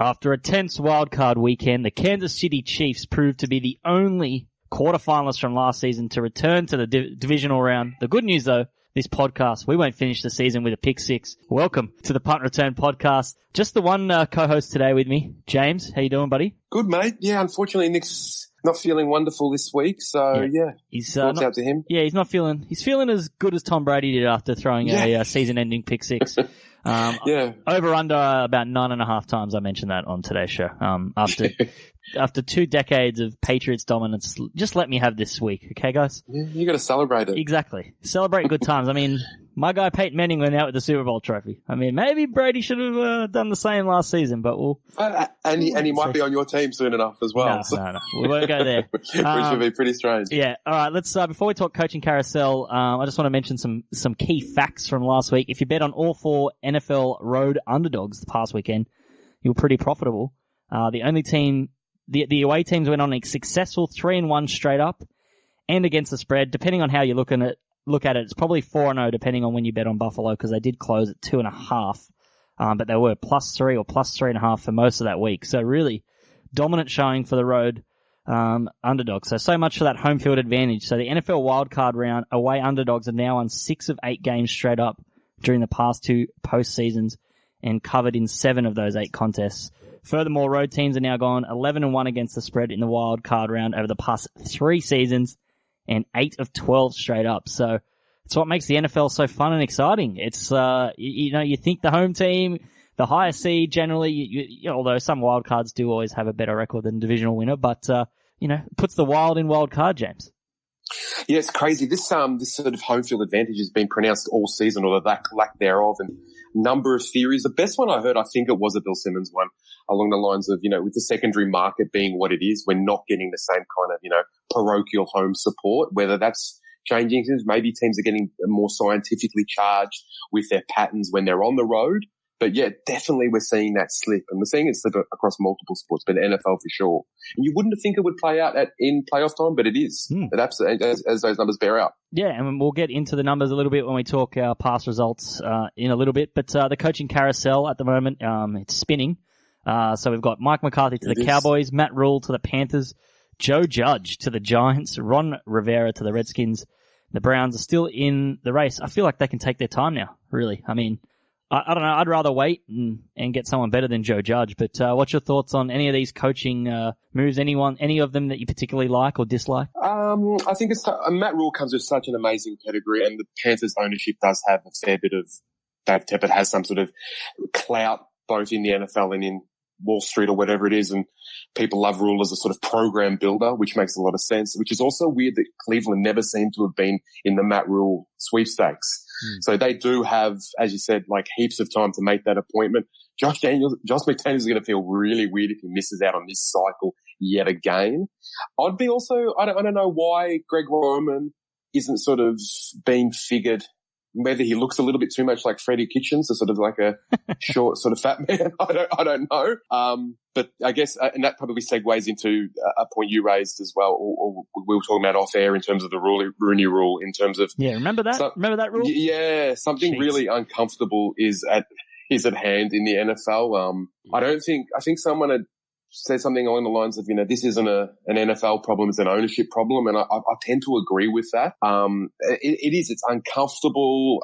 After a tense wildcard weekend, the Kansas City Chiefs proved to be the only quarter-finalists from last season to return to the divisional round. The good news, though, this podcast, we won't finish the season with a pick six. Welcome to the Punt Return podcast. Just the one co-host today with me, James. How you doing, buddy? Good, mate. Yeah, unfortunately, Nick's not feeling wonderful this week, so he's thoughts out to him. Yeah, he's not feeling. He's feeling as good as Tom Brady did after throwing a season-ending pick six. Over under about 9.5 times I mentioned that on today's show. After 2 decades of Patriots dominance, just let me have this week, okay, guys? Yeah, you got to celebrate it. Exactly, celebrate good times. I mean, my guy Peyton Manning went out with the Super Bowl trophy. I mean, maybe Brady should have done the same last season, but we'll. And he might be on your team soon enough as well. No, we won't go there. Which would be pretty strange. Yeah. All right. Let's before we talk coaching carousel, I just want to mention some key facts from last week. If you bet on all 4 NFL road underdogs the past weekend, you were pretty profitable. The away teams went on a successful 3-1 straight up and against the spread. Depending on how you look at it, it's probably 4-0 depending on when you bet on Buffalo because they did close at 2.5, but they were +3 or +3.5 for most of that week. So really dominant showing for the road underdogs. So much for that home field advantage. So the NFL wildcard round away underdogs are now on 6 of 8 games straight up during the past 2 postseasons and covered in 7 of those 8 contests. Furthermore, road teams are now gone 11-1 against the spread in the wild card round over the past 3 seasons and 8 of 12 straight up. So it's what makes the NFL so fun and exciting. It's, you think the home team, the higher seed generally, although some wild cards do always have a better record than divisional winner, but, puts the wild in wild card, James. Yeah, it's crazy. This sort of home field advantage has been pronounced all season, or the lack thereof, and number of theories. The best one I heard, I think it was a Bill Simmons one, along the lines of, with the secondary market being what it is, we're not getting the same kind of, parochial home support, whether that's changing things. Maybe teams are getting more scientifically charged with their patterns when they're on the road. But yeah, definitely we're seeing that slip, and we're seeing it slip across multiple sports, but NFL for sure. And you wouldn't think it would play out in playoff time, but it is. It absolutely, as those numbers bear out. Yeah, and we'll get into the numbers a little bit when we talk our past results in a little bit. But the coaching carousel at the moment, it's spinning. So we've got Mike McCarthy to the Cowboys, Matt Rule to the Panthers, Joe Judge to the Giants, Ron Rivera to the Redskins. The Browns are still in the race. I feel like they can take their time now, really. I mean, I don't know. I'd rather wait and get someone better than Joe Judge. But what's your thoughts on any of these coaching moves? Any of them that you particularly like or dislike? I think Matt Rule comes with such an amazing pedigree, and the Panthers ownership does have a fair bit of Dave Tepper has some sort of clout both in the NFL and in Wall Street or whatever it is, and people love Rule as a sort of program builder, which makes a lot of sense, which is also weird that Cleveland never seemed to have been in the Matt Rule sweepstakes. So they do have, as you said, like heaps of time to make that appointment. Josh McDaniels is going to feel really weird if he misses out on this cycle yet again. I don't know why Greg Roman isn't sort of being figured, whether he looks a little bit too much like Freddie Kitchens, or sort of like a short sort of fat man. I don't know. But I guess, and that probably segues into a point you raised as well, or we were talking about off air in terms of the Rooney Rule, in terms of. Yeah, remember that? Remember that rule? Yeah, something really uncomfortable is at hand in the NFL. I think someone had said something along the lines of, this isn't an NFL problem, it's an ownership problem. And I tend to agree with that. It's uncomfortable,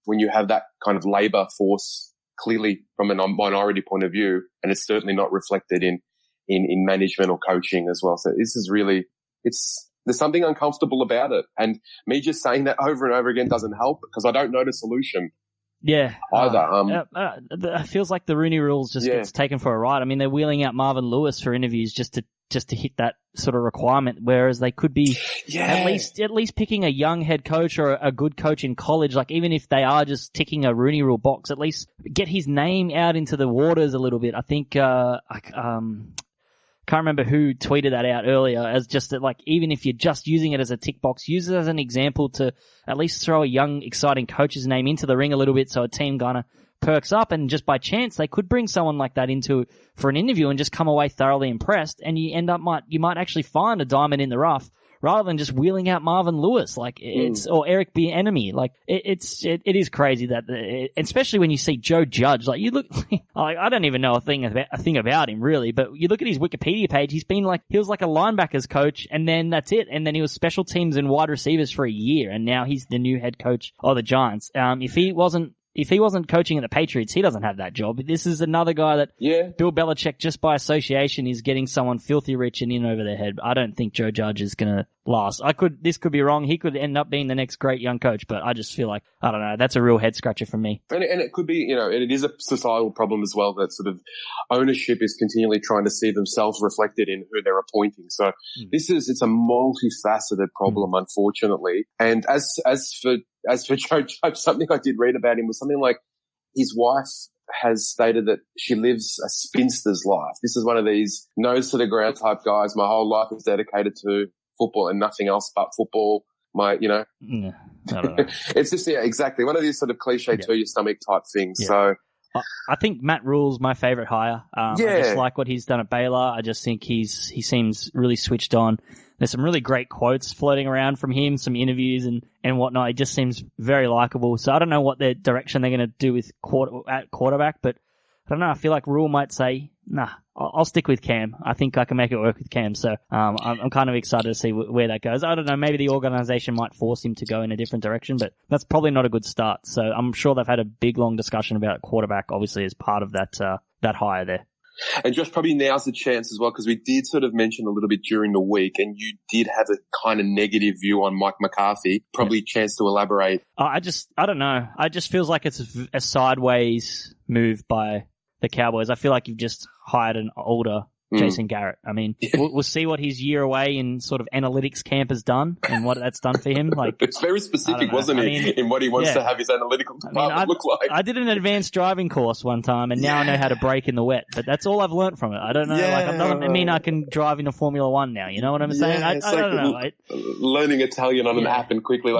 when you have that kind of labor force clearly from a minority point of view. And it's certainly not reflected in management or coaching as well. So this is really, there's something uncomfortable about it. And me just saying that over and over again doesn't help, because I don't know the solution. Yeah. Either. It feels like the Rooney Rules just gets taken for a ride. I mean, they're wheeling out Marvin Lewis for interviews just to hit that sort of requirement, whereas they could be at least picking a young head coach or a good coach in college. Like, even if they are just ticking a Rooney Rule box, at least get his name out into the waters a little bit. I think can't remember who tweeted that out earlier, as just that, like, even if you're just using it as a tick box, use it as an example to at least throw a young, exciting coach's name into the ring a little bit, so a team kind of perks up, and just by chance they could bring someone like that into for an interview and just come away thoroughly impressed, and you might actually find a diamond in the rough rather than just wheeling out Marvin Lewis, or Eric Bieniemy. Like it is crazy that, especially when you see Joe Judge. Like you look, I don't even know a thing about him really, but you look at his Wikipedia page. He was like a linebackers coach, and then that's it. And then he was special teams and wide receivers for a year, and now he's the new head coach of the Giants. If he wasn't coaching at the Patriots, he doesn't have that job. This is another guy that Bill Belichick, just by association, is getting someone filthy rich and in over their head. I don't think Joe Judge is going to last. This could be wrong. He could end up being the next great young coach, but I just feel like, I don't know, that's a real head scratcher for me. And it could be, and it is a societal problem as well, that sort of ownership is continually trying to see themselves reflected in who they're appointing. So it's a multifaceted problem, unfortunately. And as for Joe Judge, something I did read about him was something like his wife has stated that she lives a spinster's life. This is one of these nose to the ground type guys. My whole life is dedicated to football and nothing else but football. I don't know. It's just, exactly. One of these sort of cliche to your stomach type things. Yeah. So I think Matt Rule's my favorite hire. I just like what he's done at Baylor. I just think he seems really switched on. There's some really great quotes floating around from him, some interviews and whatnot. He just seems very likable. So I don't know what their direction they're going to do with quarterback, but I don't know. I feel like Rule might say, nah, I'll stick with Cam. I think I can make it work with Cam. So I'm kind of excited to see where that goes. I don't know. Maybe the organization might force him to go in a different direction, but that's probably not a good start. So I'm sure they've had a big, long discussion about quarterback, obviously, as part of that hire there. And Josh, probably now's the chance as well, because we did sort of mention a little bit during the week, and you did have a kind of negative view on Mike McCarthy. Probably a chance to elaborate. I don't know. I just feels like it's a sideways move by the Cowboys. I feel like you've just hired an older Jason Garrett. I mean, we'll see what his year away in sort of analytics camp has done and what that's done for him. Like, it's very specific, wasn't it, in what he wants to have his analytical department look like. I did an advanced driving course one time, and now I know how to brake in the wet. But that's all I've learnt from it. I don't know. It doesn't mean I can drive in a Formula One now. You know what I'm saying? I don't know. Learning Italian on an app and quickly,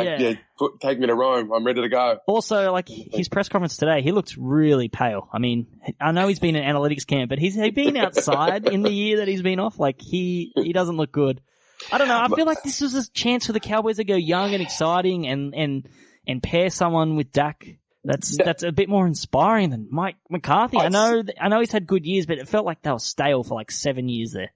take me to Rome. I'm ready to go. Also, like his press conference today, he looks really pale. I mean, I know he's been in analytics camp, but he's been outside in the year that he's been off. Like he doesn't look good. I don't know. I feel like this was a chance for the Cowboys to go young and exciting and pair someone with Dak that's a bit more inspiring than Mike McCarthy. I know he's had good years, but it felt like they were stale for like 7 years there.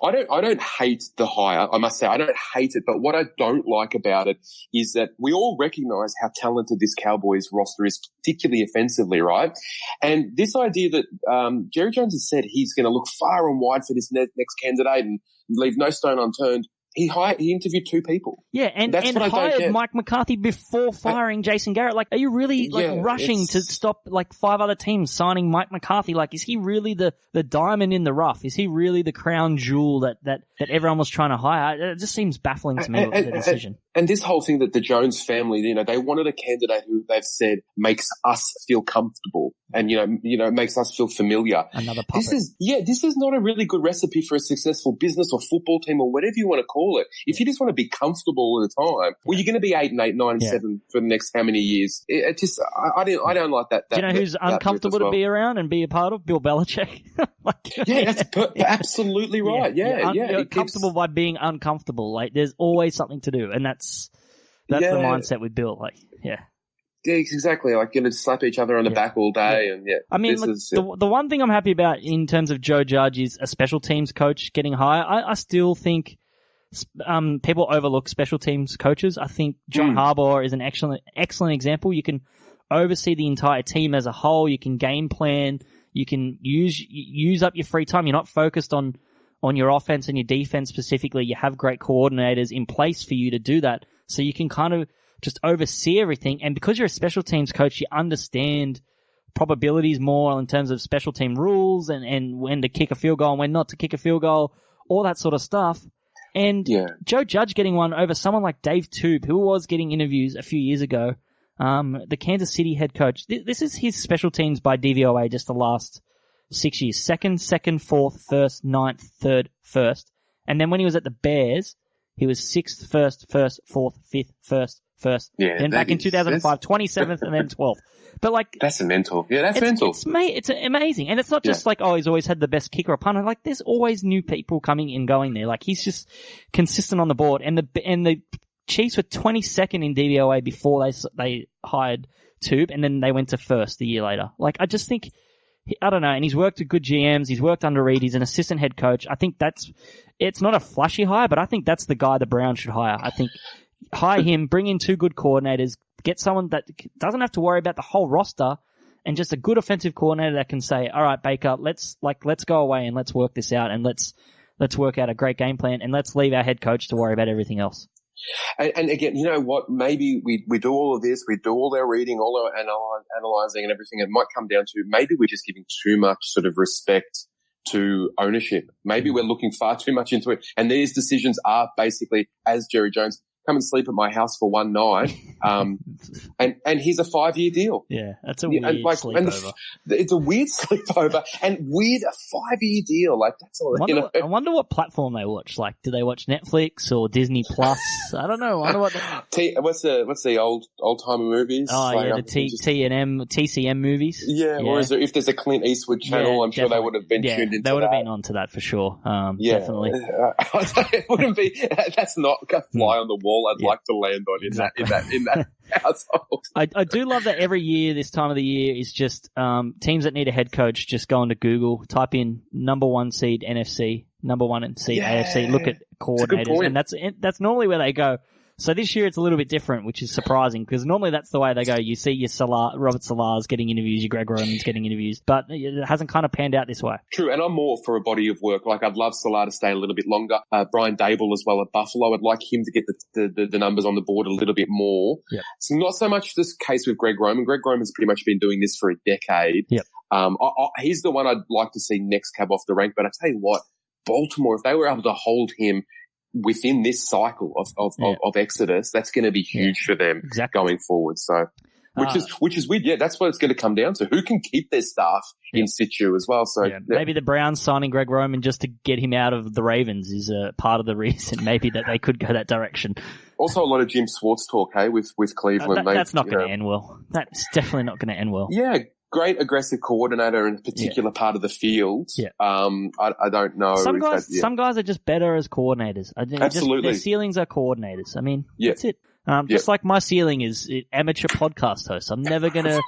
I don't hate the hire. I must say, I don't hate it. But what I don't like about it is that we all recognize how talented this Cowboys roster is, particularly offensively, right? And this idea that Jerry Jones has said he's going to look far and wide for this next candidate and leave no stone unturned. He interviewed 2 people. Yeah, and hired Mike McCarthy before firing Jason Garrett. Like, are you really rushing to stop like 5 other teams signing Mike McCarthy? Like, is he really the diamond in the rough? Is he really the crown jewel that everyone was trying to hire? It just seems baffling to me, the decision. And this whole thing that the Jones family, they wanted a candidate who they've said makes us feel comfortable and, makes us feel familiar. Another puppet. This is not a really good recipe for a successful business or football team or whatever you want to call it. If you just want to be comfortable all the time, well, you're going to be 8-8, 9-7 for the next how many years? I don't like that. Do you know who's uncomfortable to be around and be a part of? Bill Belichick. That's absolutely right. You're comfortable by being uncomfortable. Like, there's always something to do, and that's the mindset we built. Like, yeah, exactly. Like, going to slap each other on the back all day, and I mean, the one thing I'm happy about in terms of Joe Judge is a special teams coach getting hired. I still think people overlook special teams coaches. I think John Harbaugh is an excellent example. You can oversee the entire team as a whole. You can game plan. You can use up your free time. You're not focused on your offense and your defense specifically. You have great coordinators in place for you to do that. So you can kind of just oversee everything. And because you're a special teams coach, you understand probabilities more in terms of special team rules and when to kick a field goal and when not to kick a field goal, all that sort of stuff. And Joe Judge getting one over someone like Dave Toop, who was getting interviews a few years ago, the Kansas City head coach. This is his special teams by DVOA just the last 6 years. Second, fourth, first, ninth, third, first. And then when he was at the Bears, he was 6th, first, fourth, fifth, first, first. Yeah, then back in 2005, 27th, and then 12th. But like, that's mental. Yeah, that's mental. It's amazing. And it's not just like, oh, he's always had the best kicker or punter. Like, there's always new people coming and going there. Like, he's just consistent on the board. And the Chiefs were 22nd in DVOA before they hired Tube, and then they went to first a year later. Like, I just think, I don't know, and he's worked with good GMs, he's worked under Reed, he's an assistant head coach. I think it's not a flashy hire, but I think that's the guy the Browns should hire. I think hire him, bring in two good coordinators, get someone that doesn't have to worry about the whole roster, and just a good offensive coordinator that can say, all right, Baker, let's go away and let's work this out, and let's work out a great game plan, and let's leave our head coach to worry about everything else. And again, you know what? Maybe we do all of this, we do all our reading, all our analyzing and everything. It might come down to maybe we're just giving too much sort of respect to ownership. Maybe we're looking far too much into it. And these decisions are basically, as Jerry Jones, come and sleep at my house for one night. And here's a 5-year deal. Yeah, that's a weird sleepover. It's a weird sleepover and weird 5-year deal. Like, that's all. I wonder what platform they watch. Like, do they watch Netflix or Disney Plus? I don't know. I wonder what. What's the old timer movies? Oh, like, yeah, the TCM movies. Yeah, or is there, if there's a Clint Eastwood channel, I'm sure they would have been tuned into that. They would have been onto that for sure. Definitely. It wouldn't be. That's not a fly on the wall I'd like to land on in that household. I do love that every year, this time of the year, is just teams that need a head coach, just go into Google, type in number 1 seed NFC, number 1 seed AFC, look at coordinators, and that's normally where they go. So this year it's a little bit different, which is surprising, because normally that's the way they go. You see your Robert Salah's getting interviews, your Greg Roman's getting interviews, but it hasn't kind of panned out this way. True, and I'm more for a body of work. Like, I'd love Salah to stay a little bit longer. Brian Dable as well at Buffalo. I'd like him to get the numbers on the board a little bit more. Yep. It's not so much this case with Greg Roman. Greg Roman's pretty much been doing this for a decade. Yep. He's the one I'd like to see next cab off the rank, but I tell you what, Baltimore, if they were able to hold him within this cycle of Exodus, that's going to be huge for them going forward. So, which is weird. Yeah, that's what it's going to come down to. Who can keep their staff in situ as well? So maybe the Browns signing Greg Roman just to get him out of the Ravens is a part of the reason. Maybe that they could go that direction. Also, a lot of Jim Swartz talk, hey, with Cleveland. That's not going to end well. That's definitely not going to end well. Yeah. Great aggressive coordinator in a particular part of the field. Yeah. I don't know. Some guys are just better as coordinators. Absolutely. Their ceilings are coordinators. I mean, that's it. Just like my ceiling is amateur podcast host. I'm never gonna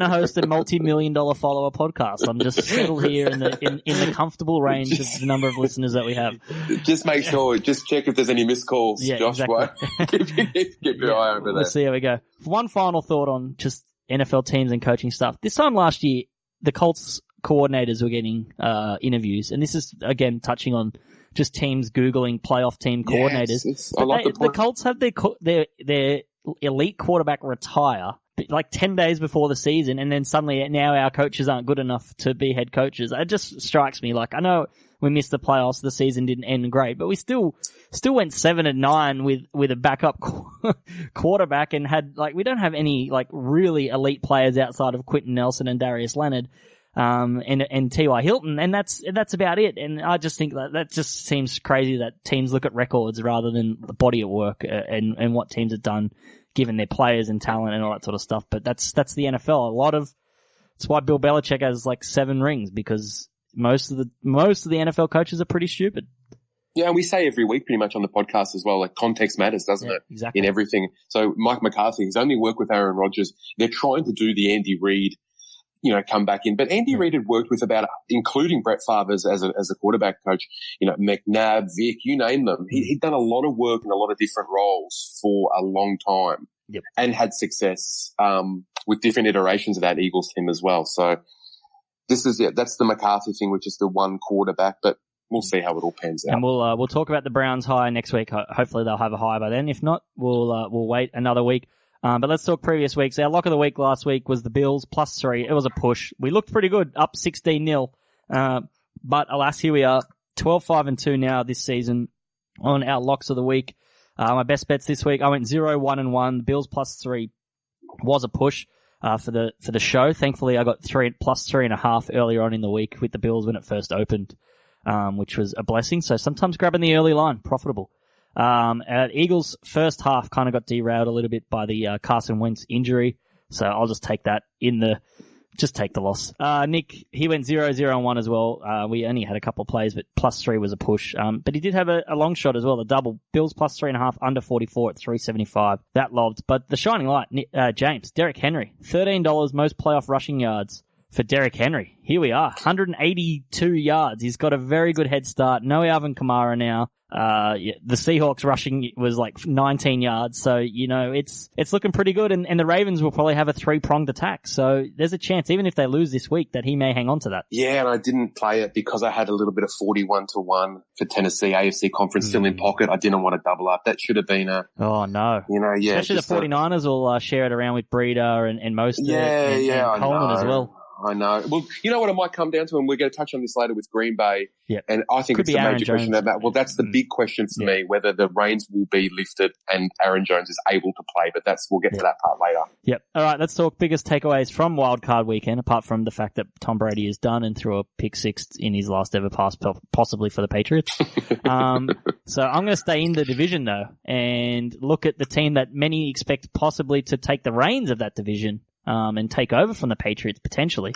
host a multi-million-dollar follower podcast. I'm just settled here in the comfortable range of the number of listeners that we have. Just make sure, just check if there's any missed calls, Joshua. Exactly. Keep your eye over there. Let's see how we go. One final thought on just NFL teams and coaching stuff. This time last year, the Colts coordinators were getting interviews, and this is again touching on just teams Googling playoff team coordinators. The Colts had their elite quarterback retire like 10 days before the season, and then suddenly now our coaches aren't good enough to be head coaches. It just strikes me like, I know we missed the playoffs, the season didn't end great, but we still went 7-9 with a backup quarterback, and had we don't have any really elite players outside of Quentin Nelson and Darius Leonard, and T.Y. Hilton, and that's about it. And I just think that just seems crazy that teams look at records rather than the body of work and what teams have done given their players and talent and all that sort of stuff. But that's the NFL. It's why Bill Belichick has 7 rings, because most of the NFL coaches are pretty stupid. Yeah, and we say every week pretty much on the podcast as well, context matters, doesn't it? Exactly. In everything. So Mike McCarthy, he's only worked with Aaron Rodgers. They're trying to do the Andy Reid, come back in. But Andy Reid had worked with including Brett Favre as a quarterback coach, McNabb, Vic, you name them. He'd done a lot of work in a lot of different roles for a long time. Yep. And had success with different iterations of that Eagles team as well. So that's the McCarthy thing, which is the one quarterback, but we'll see how it all pans out. And we'll talk about the Browns hire next week. Hopefully they'll have a hire by then. If not, we'll wait another week. But let's talk previous weeks. Our lock of the week last week was the Bills +3. It was a push. We looked pretty good, up 16-0. But alas, here we are, 12-5-2 now this season on our locks of the week. My best bets this week, I went 0-1-1. Bills +3 was a push for the show. Thankfully, I got +3.5 earlier on in the week with the Bills when it first opened, which was a blessing. So sometimes grabbing the early line, profitable. Eagles' first half kind of got derailed a little bit by the Carson Wentz injury, so I'll just take that just take the loss. Nick, he went 0-0-1 as well. We only had a couple of plays, but +3 was a push. But he did have a long shot as well, the double. Bills +3.5, under 44 at 375. That lobbed. But the shining light, James, Derrick Henry, $13, most playoff rushing yards for Derrick Henry. Here we are, 182 yards. He's got a very good head start. No Alvin Kamara now. The Seahawks rushing was like 19 yards. So, it's looking pretty good. And the Ravens will probably have a 3-pronged attack. So there's a chance, even if they lose this week, that he may hang on to that. Yeah, and I didn't play it because I had a little bit of 41-1 for Tennessee AFC conference still in pocket. I didn't want to double up. That should have been oh no. Especially the 49ers will share it around with Breida and most and Coleman as well. I know. Well, you know what it might come down to, and we're going to touch on this later with Green Bay. Yep. And I think it's the major question about, well, that's the big question for me, whether the reins will be lifted and Aaron Jones is able to play. But we'll get to that part later. Yep. All right. Let's talk biggest takeaways from Wildcard Weekend, apart from the fact that Tom Brady is done and threw a pick six in his last ever pass, possibly for the Patriots. So I'm going to stay in the division though and look at the team that many expect possibly to take the reins of that division. And take over from the Patriots potentially,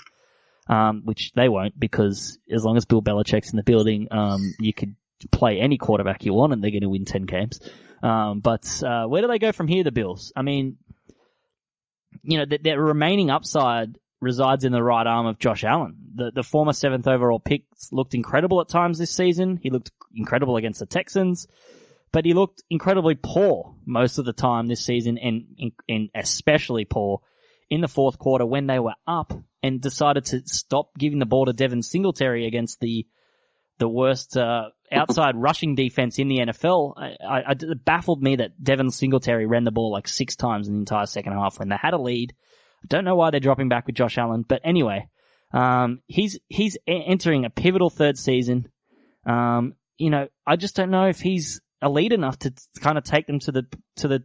which they won't, because as long as Bill Belichick's in the building, you could play any quarterback you want and they're going to win 10 games. But where do they go from here, the Bills? I mean, their remaining upside resides in the right arm of Josh Allen. The former 7th overall pick looked incredible at times this season. He looked incredible against the Texans, but he looked incredibly poor most of the time this season, and especially poor in the fourth quarter when they were up and decided to stop giving the ball to Devin Singletary against the worst outside rushing defense in the NFL. It baffled me that Devin Singletary ran the ball like 6 times in the entire second half when they had a lead. I don't know why they're dropping back with Josh Allen, but anyway, he's entering a pivotal third season. I just don't know if he's elite enough to kind of take them to the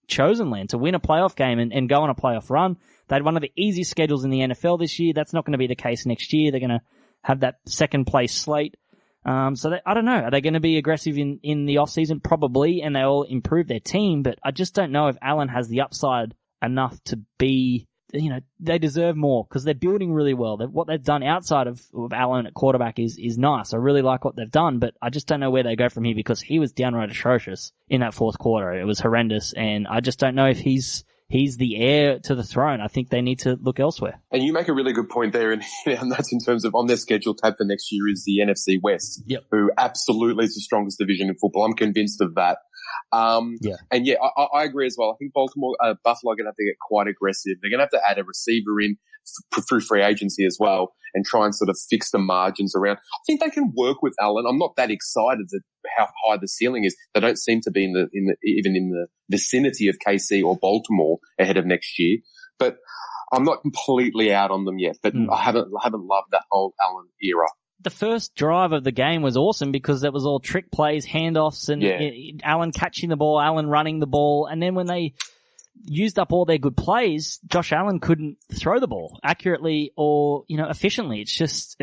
chosen land to win a playoff game and go on a playoff run. They had one of the easiest schedules in the NFL this year. That's not going to be the case next year. They're going to have that second place slate. I don't know. Are they going to be aggressive in the offseason? Probably, and they'll improve their team, but I just don't know if Allen has the upside enough to be, they deserve more because they're building really well. What they've done outside of Allen at quarterback is nice. I really like what they've done, but I just don't know where they go from here because he was downright atrocious in that fourth quarter. It was horrendous, and I just don't know if he's the heir to the throne. I think they need to look elsewhere. And you make a really good point there, and that's in terms of on their schedule tab for next year is the NFC West, who absolutely is the strongest division in football. I'm convinced of that. And I agree as well. I think Buffalo are going to have to get quite aggressive. They're going to have to add a receiver in through free agency as well and try and sort of fix the margins around. I think they can work with Allen. I'm not that excited at how high the ceiling is. They don't seem to be even in the vicinity of KC or Baltimore ahead of next year, but I'm not completely out on them yet, but I haven't loved that whole Allen era. The first drive of the game was awesome because it was all trick plays, handoffs, and Allen catching the ball, Allen running the ball. And then when they used up all their good plays, Josh Allen couldn't throw the ball accurately or, efficiently. It's just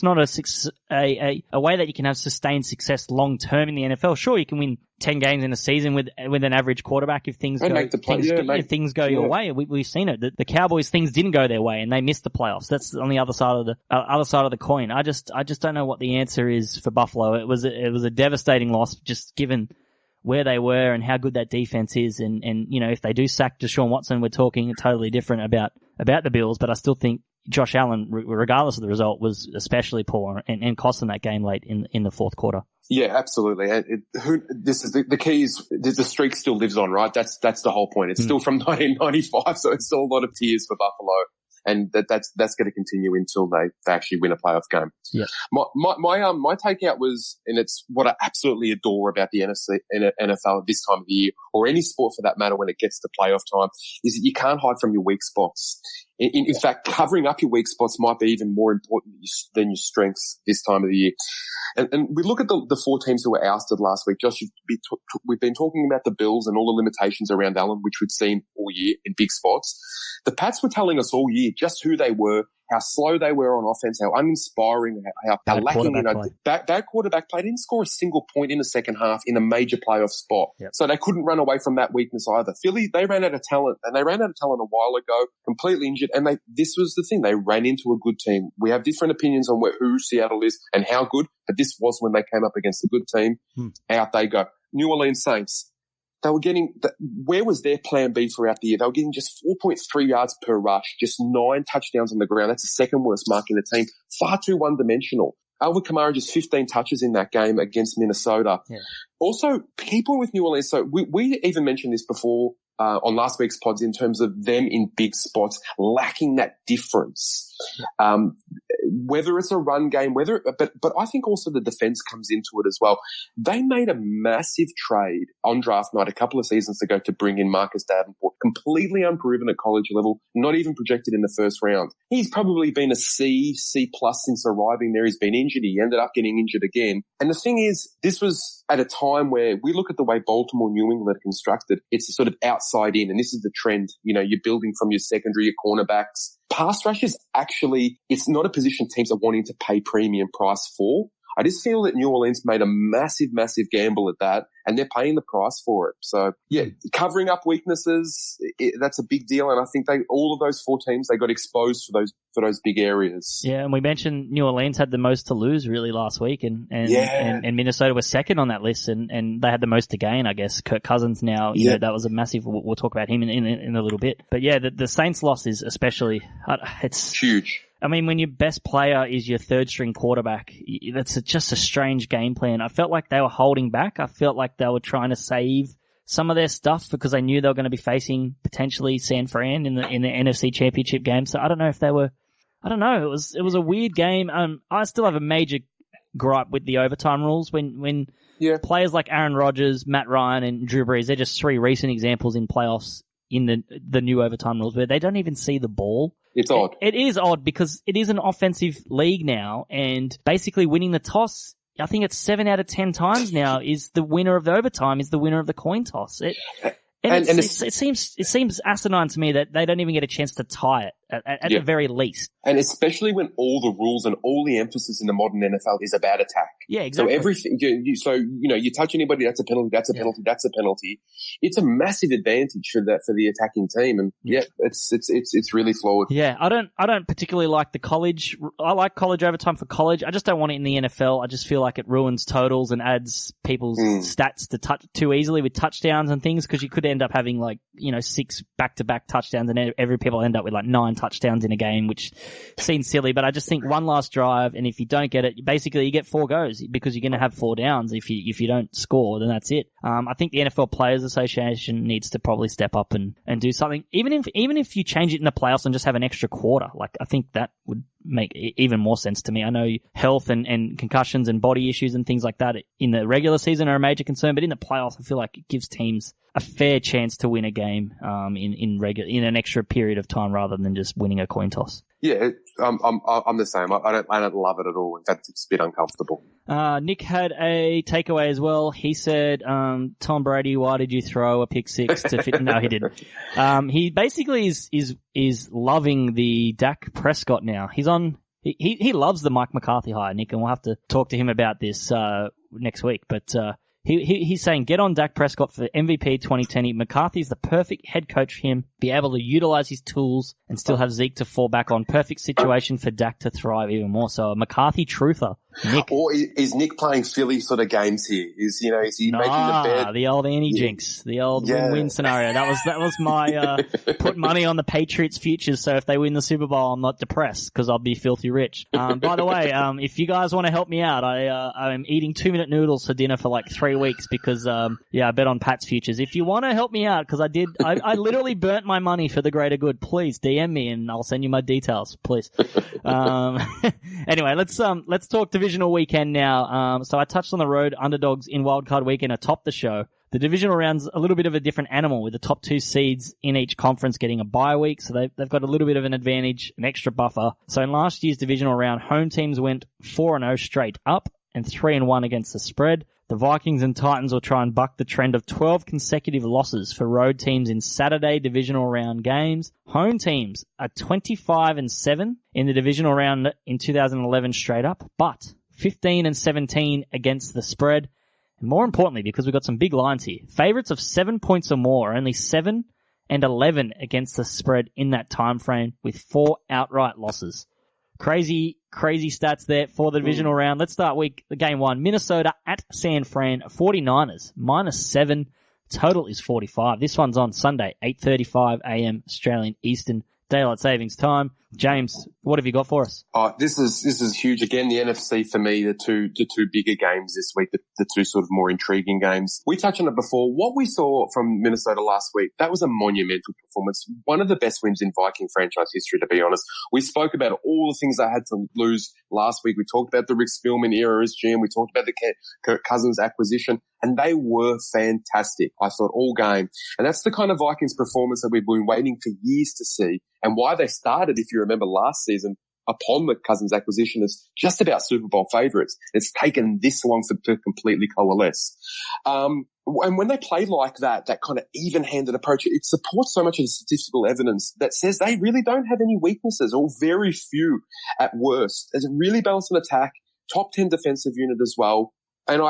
not a way that you can have sustained success long term in the NFL. Sure, you can win 10 games in a season with an average quarterback if things go your way. We've seen it. The Cowboys, things didn't go their way and they missed the playoffs. That's on the other side of the coin. I just don't know what the answer is for Buffalo. It was a devastating loss just given where they were and how good that defense is. And if they do sack Deshaun Watson, we're talking totally different about the Bills, but I still think Josh Allen, regardless of the result, was especially poor and cost them that game late in the fourth quarter. Yeah, absolutely. This is the key is the streak still lives on, right? That's the whole point. It's still from 1995, so it's still a lot of tears for Buffalo. And that's going to continue until they actually win a playoff game. Yeah. My takeout was, and it's what I absolutely adore about the NFL this time of the year, or any sport for that matter when it gets to playoff time, is that you can't hide from your weak spots. In fact, covering up your weak spots might be even more important than your strengths this time of the year. And we look at the 4 teams who were ousted last week. Josh, we've been talking about the Bills and all the limitations around Allen, which we'd seen all year in big spots. The Pats were telling us all year just who they were how slow they were on offense, how uninspiring, how lacking in that quarterback play. Didn't score a single point in the second half in a major playoff spot. Yep. So they couldn't run away from that weakness either. Philly, they ran out of talent, and they ran out of talent a while ago, completely injured. And this was the thing. They ran into a good team. We have different opinions on who Seattle is and how good, but this was when they came up against a good team. Out they go. New Orleans Saints. They were getting, where was their plan B throughout the year? They were getting just 4.3 yards per rush, just 9 touchdowns on the ground. That's the second worst mark in the team. Far too one-dimensional. Alvin Kamara just 15 touches in that game against Minnesota. Yeah. Also, people with New Orleans, so we even mentioned this before on last week's pods in terms of them in big spots, lacking that difference. Whether it's a run game, but I think also the defense comes into it as well. They made a massive trade on draft night a couple of seasons ago to bring in Marcus Davenport, completely unproven at college level, not even projected in the first round. He's probably been a C+ since arriving there. He's been injured. He ended up getting injured again. And the thing is, this was at a time where we look at the way Baltimore, New England are constructed. It's sort of outside in, and this is the trend. You know, you're building from your secondary, your cornerbacks. Pass rush is actually, it's not a position teams are wanting to pay premium price for. I just feel that New Orleans made a massive, massive gamble at that, and they're paying the price for it. So, yeah, covering up weaknesses, that's a big deal. And I think all of those 4 teams, they got exposed for those big areas. Yeah, and we mentioned New Orleans had the most to lose really last week, and Minnesota was second on that list, and they had the most to gain, I guess. Kirk Cousins now, you know, that was a massive, we'll talk about him in a little bit. But yeah, the Saints loss is especially, it's huge. I mean, when your best player is your third string quarterback, that's just a strange game plan. I felt like they were holding back. I felt like they were trying to save some of their stuff because they knew they were going to be facing potentially San Fran in the NFC Championship game. So I don't know if they were, I don't know. It was a weird game. I still have a major gripe with the overtime rules when players like Aaron Rodgers, Matt Ryan, and Drew Brees, they're just 3 recent examples in playoffs in the new overtime rules where they don't even see the ball. It's odd. It is odd because it is an offensive league now, and basically winning the toss, I think it's 7 out of 10 times now, is the winner of the overtime, is the winner of the coin toss. It seems asinine to me that they don't even get a chance to tie it at the very least. And especially when all the rules and all the emphasis in the modern NFL is about attack. Yeah, exactly. So everything, you touch anybody, that's a penalty, that's a penalty, that's a penalty. It's a massive advantage for the attacking team. And it's really flawed. Yeah, I don't particularly like the college. I like college overtime for college. I just don't want it in the NFL. I just feel like it ruins totals and adds people's stats to touch too easily with touchdowns and things, because you could end up having 6 back-to-back touchdowns, and every people end up with 9 touchdowns in a game, which seems silly. But I just think one last drive, and if you don't get it, basically you get 4 goes because you're going to have 4 downs. If you don't score, then that's it. I think the NFL Players Association needs to probably step up and do something. Even if you change it in the playoffs and just have an extra quarter, I think that would make even more sense to me. I know health and concussions and body issues and things like that in the regular season are a major concern, but in the playoffs, I feel like it gives teams a fair chance to win a game in an extra period of time rather than just winning a coin toss. Yeah, I'm the same. I don't love it at all. In fact, it's a bit uncomfortable. Nick had a takeaway as well. He said, Tom Brady, why did you throw a pick 6 to fit? No, he didn't. He basically is loving the Dak Prescott now. He's on. He loves the Mike McCarthy hire, Nick, and we'll have to talk to him about this next week. But he's saying get on Dak Prescott for MVP 2010. McCarthy's the perfect head coach for him. Be able to utilize his tools and still have Zeke to fall back on. Perfect situation for Dak to thrive even more. So a McCarthy truther. Nick. Or is Nick playing Philly sort of games here? Is he making the bet? The old anti-jinx, the old win-win scenario. That was my put money on the Patriots futures. So if they win the Super Bowl, I'm not depressed because I'll be filthy rich. By the way, if you guys want to help me out, I'm eating 2-minute noodles for dinner for 3 weeks because I bet on Pat's futures. If you want to help me out, because I literally burnt my money for the greater good. Please DM me and I'll send you my details. Please. Anyway, let's talk Divisional Weekend now. So I touched on the road underdogs in Wildcard Weekend atop the show. The Divisional Round's a little bit of a different animal with the top 2 seeds in each conference getting a bye week. So they've got a little bit of an advantage, an extra buffer. So in last year's Divisional Round, home teams went 4-0 straight up and 3-1 against the spread. The Vikings and Titans will try and buck the trend of 12 consecutive losses for road teams in Saturday divisional round games. Home teams are 25-7 in the divisional round in 2011 straight up, but 15-17 against the spread. And more importantly, because we've got some big lines here, favourites of 7 points or more, only 7-11 against the spread in that time frame with 4 outright losses. Crazy stats there for the divisional round. Let's start game 1. Minnesota at San Fran, 49ers, -7. Total is 45. This one's on Sunday, 8:35 a.m. Australian Eastern Daylight Savings Time. James, what have you got for us? This is huge. Again, the NFC for me, the two bigger games this week, the two sort of more intriguing games. We touched on it before. What we saw from Minnesota last week, that was a monumental performance. One of the best wins in Viking franchise history, to be honest. We spoke about all the things they had to lose last week. We talked about the Rick Spielman era as GM. We talked about the Kirk Cousins acquisition, and they were fantastic, I thought, all game. And that's the kind of Vikings performance that we've been waiting for years to see, and why they started, if you remember last season, upon the Cousins acquisition, is just about Super Bowl favourites. It's taken this long to completely coalesce. And when they play like that kind of even-handed approach, it supports so much of the statistical evidence that says they really don't have any weaknesses, or very few at worst. There's a really balanced attack, top 10 defensive unit as well. And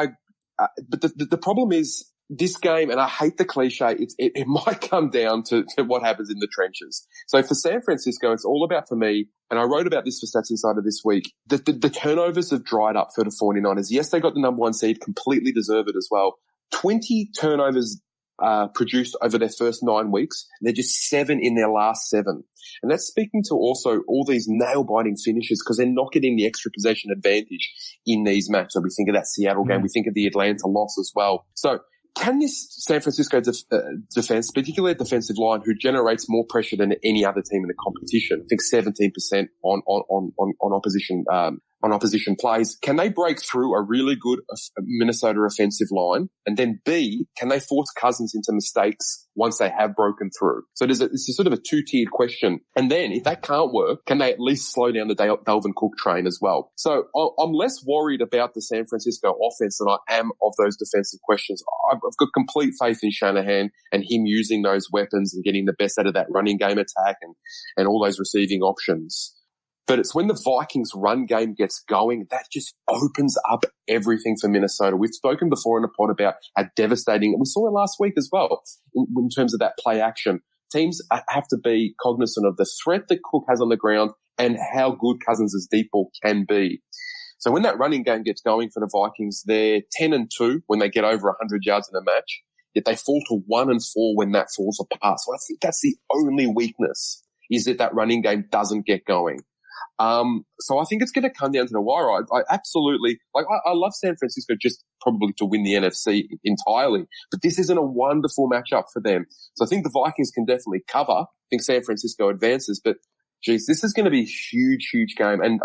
but the problem is, this game, and I hate the cliche, it might come down to what happens in the trenches. So for San Francisco, it's all about, for me, and I wrote about this for Stats Insider this week, the turnovers have dried up for the 49ers. Yes, they got the number 1 seed, completely deserve it as well. 20 turnovers produced over their first 9 weeks. They're just 7 in their last 7. And that's speaking to also all these nail-biting finishes, because they're not getting the extra possession advantage in these matches. So we think of that Seattle game. We think of the Atlanta loss as well. So can this San Francisco defense, particularly a defensive line who generates more pressure than any other team in the competition, I think 17% on opposition plays, can they break through a really good Minnesota offensive line? And then B, can they force Cousins into mistakes once they have broken through? So it's a sort of a 2-tiered question. And then if that can't work, can they at least slow down the Dalvin Cook train as well? So I'm less worried about the San Francisco offense than I am of those defensive questions. I've got complete faith in Shanahan and him using those weapons and getting the best out of that running game attack and all those receiving options. But it's when the Vikings run game gets going, that just opens up everything for Minnesota. We've spoken before in the pod about how devastating, and we saw it last week as well, in terms of that play action. Teams have to be cognizant of the threat that Cook has on the ground and how good Cousins' deep ball can be. So when that running game gets going for the Vikings, they're 10-2 when they get over 100 yards in a match, yet they fall to 1-4 when that falls apart. So I think that's the only weakness, is that running game doesn't get going. So I think it's going to come down to the wire. I absolutely, I love San Francisco just probably to win the NFC entirely, but this isn't a wonderful matchup for them. So I think the Vikings can definitely cover. I think San Francisco advances, but geez, this is going to be a huge, huge game. And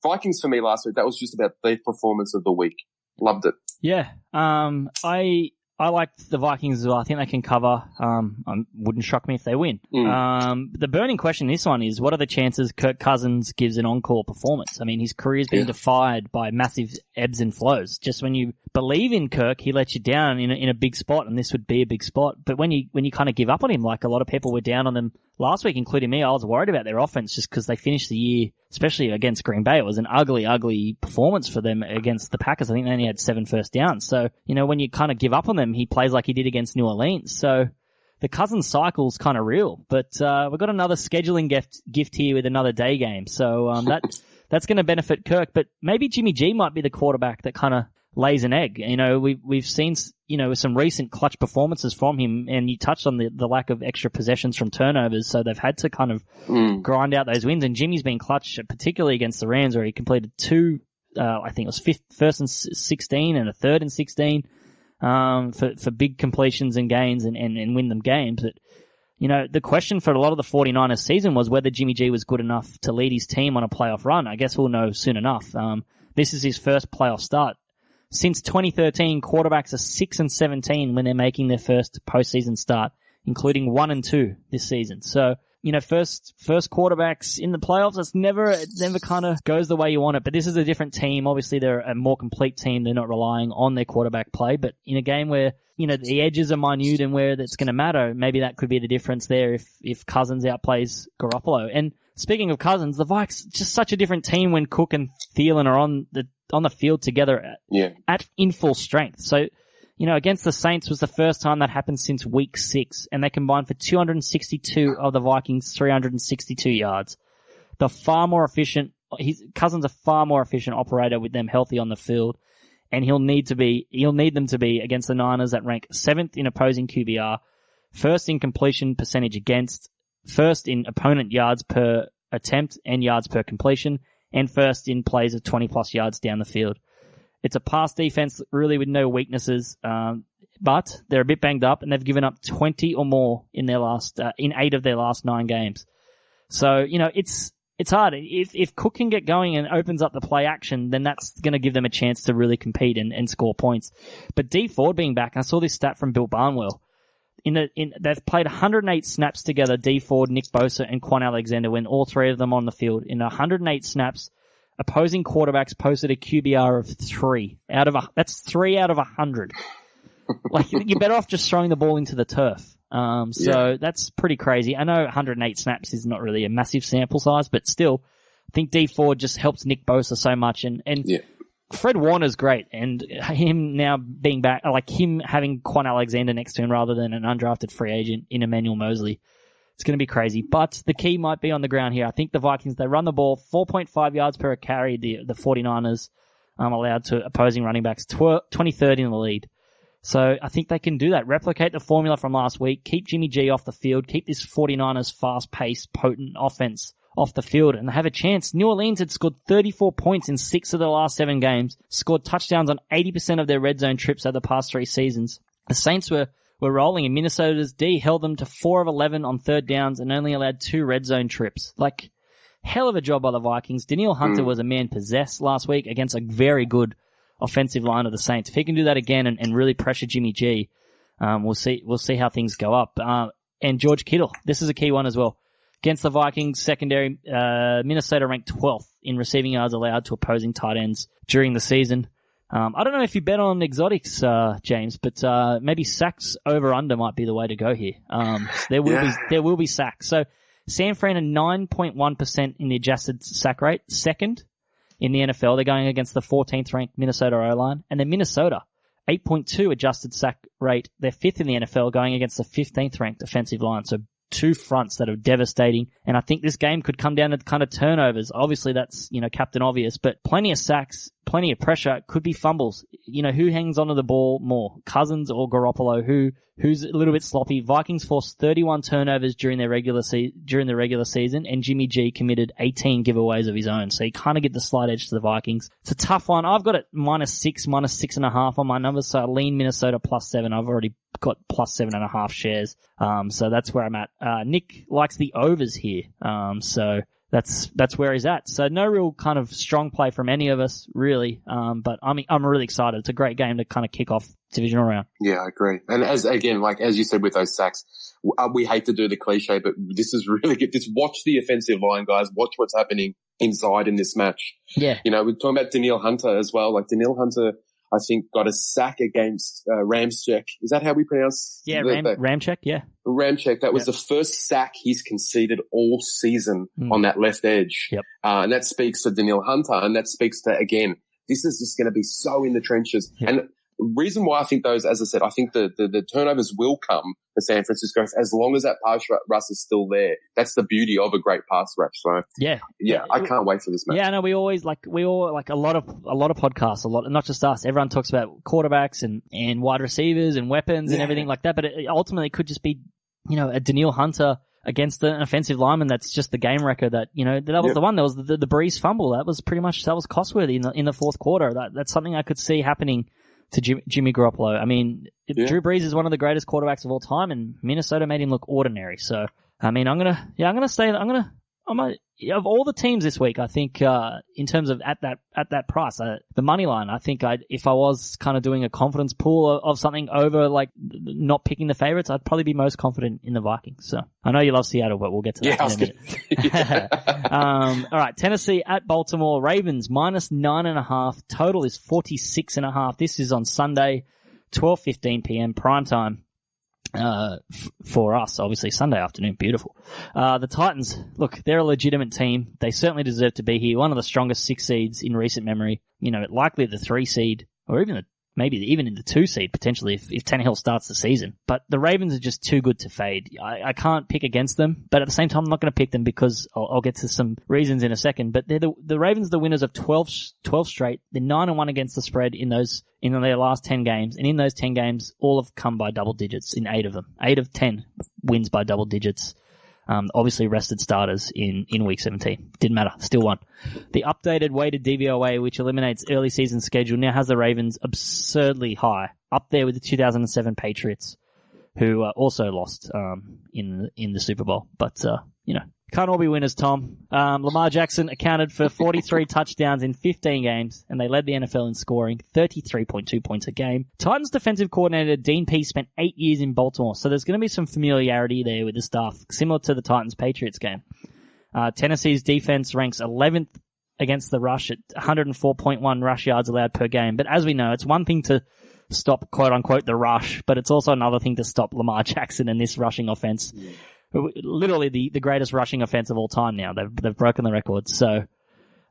Vikings for me last week, that was just about the performance of the week. Loved it. Yeah. I like the Vikings as well. I think they can cover. Wouldn't shock me if they win. The burning question in this one is, what are the chances Kirk Cousins gives an encore performance? I mean, his career's been defied by massive ebbs and flows. Just when you believe in Kirk, he lets you down in a big spot, and this would be a big spot. But when you kind of give up on him, like a lot of people were down on them last week, including me, I was worried about their offense just because they finished the year, especially against Green Bay. It was an ugly performance for them against the Packers. I think they only had 7 first downs. So, when you kind of give up on them, he plays like he did against New Orleans. So the Cousins cycle's kind of real. But we've got another scheduling gift here with another day game. So that's going to benefit Kirk. But maybe Jimmy G might be the quarterback that kind of lays an egg. We've seen, some recent clutch performances from him, and you touched on the lack of extra possessions from turnovers, so they've had to kind of grind out those wins, and Jimmy's been clutch, particularly against the Rams, where he completed 2, I think it was first and 16 and a third and 16, for big completions and gains and win them games. But, the question for a lot of the 49ers season was whether Jimmy G was good enough to lead his team on a playoff run. I guess we'll know soon enough. This is his first playoff start. Since 2013, quarterbacks are 6-17 when they're making their first postseason start, including 1-2 this season. So, first quarterbacks in the playoffs, it never kind of goes the way you want it. But this is a different team. Obviously, they're a more complete team. They're not relying on their quarterback play. But in a game where, the edges are minute and where that's going to matter, maybe that could be the difference there if Cousins outplays Garoppolo. And speaking of Cousins, the Vikes, just such a different team when Cook and Thielen are on the field together in full strength. So, against the Saints was the first time that happened since week 6, and they combined for 262 of the Vikings' 362 yards. Cousins a far more efficient operator with them healthy on the field, and he'll need them to be against the Niners that rank 7th in opposing QBR, 1st in completion percentage against, 1st in opponent yards per attempt and yards per completion, and 1st in plays of 20 plus yards down the field. It's a pass defense really with no weaknesses, but they're a bit banged up, and they've given up 20 or more in 8 of their last 9 games. So, it's hard. If Cook can get going and opens up the play action, then that's going to give them a chance to really compete and score points. But D Ford being back, I saw this stat from Bill Barnwell. They've played 108 snaps together, D Ford, Nick Bosa, and Quan Alexander, when all 3 of them on the field. In 108 snaps, opposing quarterbacks posted a QBR of 3 that's 3 out of 100. You're better off just throwing the ball into the turf. That's pretty crazy. I know 108 snaps is not really a massive sample size, but still, I think D Ford just helps Nick Bosa so much. And Fred Warner's great, and him now being back, him having Quan Alexander next to him rather than an undrafted free agent in Emmanuel Mosley. It's going to be crazy, but the key might be on the ground here. I think the Vikings, they run the ball 4.5 yards per carry. The 49ers allowed to opposing running backs 23rd in the lead. So I think they can do that. Replicate the formula from last week. Keep Jimmy G off the field. Keep this 49ers fast-paced, potent offense off the field, and they have a chance. New Orleans had scored 34 points in 6 of the last 7 games, scored touchdowns on 80% of their red zone trips over the past 3 seasons. The Saints were rolling, and Minnesota's D held them to 4 of 11 on 3rd downs and only allowed 2 red zone trips. Hell of a job by the Vikings. Danielle Hunter was a man possessed last week against a very good offensive line of the Saints. If he can do that again and really pressure Jimmy G, we'll see how things go up. And George Kittle, this is a key one as well. Against the Vikings secondary, Minnesota ranked 12th in receiving yards allowed to opposing tight ends during the season. I don't know if you bet on exotics, James, but maybe sacks over under might be the way to go here. There will be sacks. So San Fran at 9.1% in the adjusted sack rate, 2nd in the NFL. They're going against the 14th ranked Minnesota O-line, and then Minnesota 8.2 adjusted sack rate. They're 5th in the NFL, going against the 15th ranked offensive line. So 2 fronts that are devastating, and I think this game could come down to kind of turnovers. Obviously, that's, Captain Obvious, but plenty of sacks, plenty of pressure, could be fumbles. Who hangs onto the ball more, Cousins or Garoppolo? Who's a little bit sloppy? Vikings forced 31 turnovers during the regular season, and Jimmy G committed 18 giveaways of his own. So you kind of get the slight edge to the Vikings. It's a tough one. I've got it -6, -6.5 on my numbers, so I lean Minnesota +7. I've already got +7.5 shares. So that's where I'm at. Nick likes the overs here. So that's where he's at. So no real kind of strong play from any of us, really. But I'm really excited. It's a great game to kind of kick off divisional round. Yeah, I agree. And as you said with those sacks, we hate to do the cliche, but this is really good. Just watch the offensive line, guys. Watch what's happening inside in this match. Yeah. We're talking about Danielle Hunter as well. Danielle Hunter, I think, got a sack against Ramczyk. Is that how we pronounce? Yeah, Ramczyk, yeah. Ramczyk. That was the first sack he's conceded all season on that left edge. Yep. And that speaks to Danielle Hunter, and that speaks to, again, this is just going to be so in the trenches. Yep. And the reason why I think those, as I said, I think the turnovers will come for San Francisco as long as that pass rush is still there. That's the beauty of a great pass rush. So yeah, I can't wait for this match. Yeah, no, we all a lot of podcasts, not just us. Everyone talks about quarterbacks and wide receivers and weapons and everything like that. But it ultimately could just be, a Danielle Hunter against an offensive lineman that's just the game wrecker. That that was the one. That was the Breeze fumble. That was cost worthy in the fourth quarter. That's something I could see happening to Jimmy Garoppolo. I mean, Drew Brees is one of the greatest quarterbacks of all time, and Minnesota made him look ordinary. So, I mean, I'm gonna say that of all the teams this week, I think in terms of at that price, the money line, I think if I was kind of doing a confidence pool of something over like not picking the favorites, I'd probably be most confident in the Vikings. So I know you love Seattle, but we'll get to that in a minute. All right, Tennessee at Baltimore. Ravens -9.5. Total is 46.5. This is on Sunday, 12:15 p.m. prime time. For us, obviously Sunday afternoon, beautiful. The Titans, look, they're a legitimate team. They certainly deserve to be here. One of the strongest 6 seeds in recent memory. Likely the 3 seed, or even maybe even in the 2 seed potentially if Tannehill starts the season. But the Ravens are just too good to fade. I can't pick against them, but at the same time, I'm not going to pick them because I'll get to some reasons in a second. But they're the Ravens are the winners of 12 straight. They're 9-1 against the spread in their last 10 games. And in those 10 games, all have come by double digits in 8 of them. 8 of 10 wins by double digits. Obviously rested starters in week 17. Didn't matter. Still won. The updated weighted DVOA, which eliminates early season schedule, now has the Ravens absurdly high, up there with the 2007 Patriots, who also lost in the Super Bowl. But can't all be winners, Tom. Lamar Jackson accounted for 43 touchdowns in 15 games, and they led the NFL in scoring, 33.2 points a game. Titans defensive coordinator Dean Pease spent 8 years in Baltimore, so there's going to be some familiarity there with the staff, similar to the Titans-Patriots game. Tennessee's defense ranks 11th against the rush at 104.1 rush yards allowed per game. But as we know, it's one thing to stop, quote-unquote, the rush, but it's also another thing to stop Lamar Jackson and this rushing offense. Yeah. Literally the greatest rushing offense of all time now. They've broken the record. So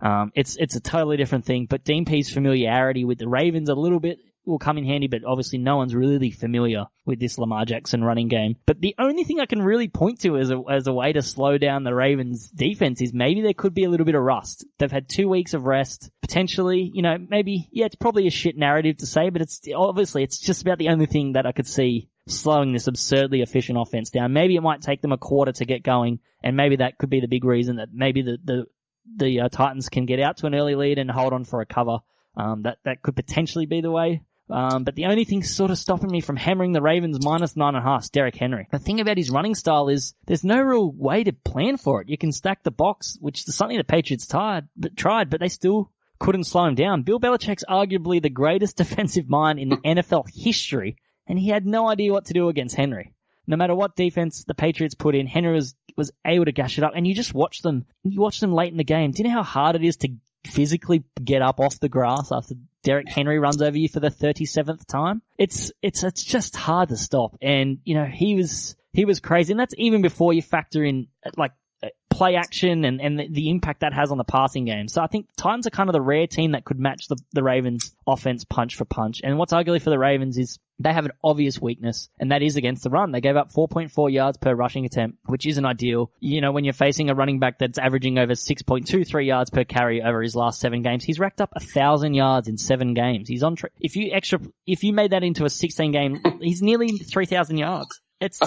it's a totally different thing. But Dean Pease's familiarity with the Ravens a little bit will come in handy, but obviously no one's really familiar with this Lamar Jackson running game. But the only thing I can really point to as a way to slow down the Ravens defense is maybe there could be a little bit of rust. They've had 2 weeks of rest. Potentially, maybe, it's probably a shit narrative to say, but it's just about the only thing that I could see slowing this absurdly efficient offense down. Maybe it might take them a quarter to get going, and maybe that could be the big reason that maybe the Titans can get out to an early lead and hold on for a cover. That could potentially be the way. But the only thing sort of stopping me from hammering the Ravens -9.5 is Derrick Henry. The thing about his running style is there's no real way to plan for it. You can stack the box, which is something the Patriots tried, but they still couldn't slow him down. Bill Belichick's arguably the greatest defensive mind in the NFL history, and he had no idea what to do against Henry. No matter what defense the Patriots put in, Henry was able to gash it up, and you just watch them. You watch them late in the game. Do you know how hard it is to physically get up off the grass after Derrick Henry runs over you for the 37th time? It's just hard to stop. And, he was crazy. And that's even before you factor in, play action and the impact that has on the passing game. So I think Titans are kind of the rare team that could match the Ravens offense punch for punch. And what's ugly for the Ravens is they have an obvious weakness, and that is against the run. They gave up 4.4 yards per rushing attempt, which isn't ideal. When you're facing a running back that's averaging over 6.23 yards per carry over his last 7 games, he's racked up 1,000 yards in 7 games. He's on if you made that into a 16 game, he's nearly 3,000 yards. It's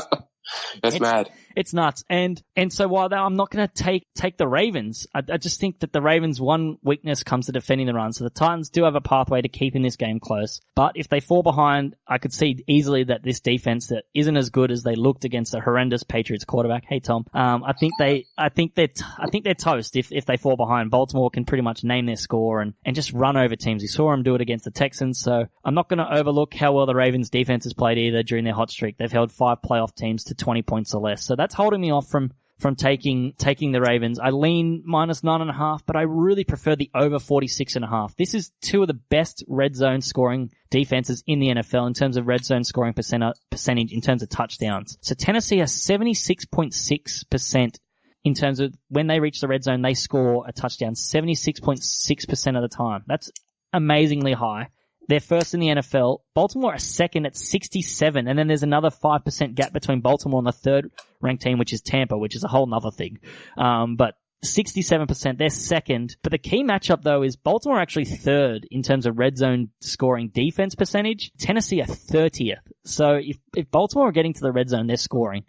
mad. It's nuts. And so while I'm not going to take the Ravens, I just think that the Ravens' one weakness comes to defending the run. So the Titans do have a pathway to keeping this game close. But if they fall behind, I could see easily that this defense that isn't as good as they looked against a horrendous Patriots quarterback. Hey, Tom. I think they're toast if they fall behind. Baltimore can pretty much name their score and just run over teams. We saw them do it against the Texans. So I'm not going to overlook how well the Ravens defense has played either during their hot streak. They've held 5 playoff teams to 20 points or less. So that's holding me off from taking the Ravens. I lean -9.5, but I really prefer the over 46.5. This is 2 of the best red zone scoring defenses in the NFL in terms of red zone scoring percentage in terms of touchdowns. So Tennessee has 76.6% in terms of when they reach the red zone, they score a touchdown 76.6% of the time. That's amazingly high. They're first in the NFL. Baltimore are second at 67, and then there's another 5% gap between Baltimore and the third ranked team, which is Tampa, which is a whole nother thing. But 67%, they're second. But the key matchup, though, is Baltimore actually third in terms of red zone scoring defense percentage. Tennessee are 30th. So if Baltimore are getting to the red zone, they're scoring.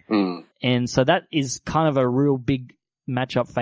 And so that is kind of a real big matchup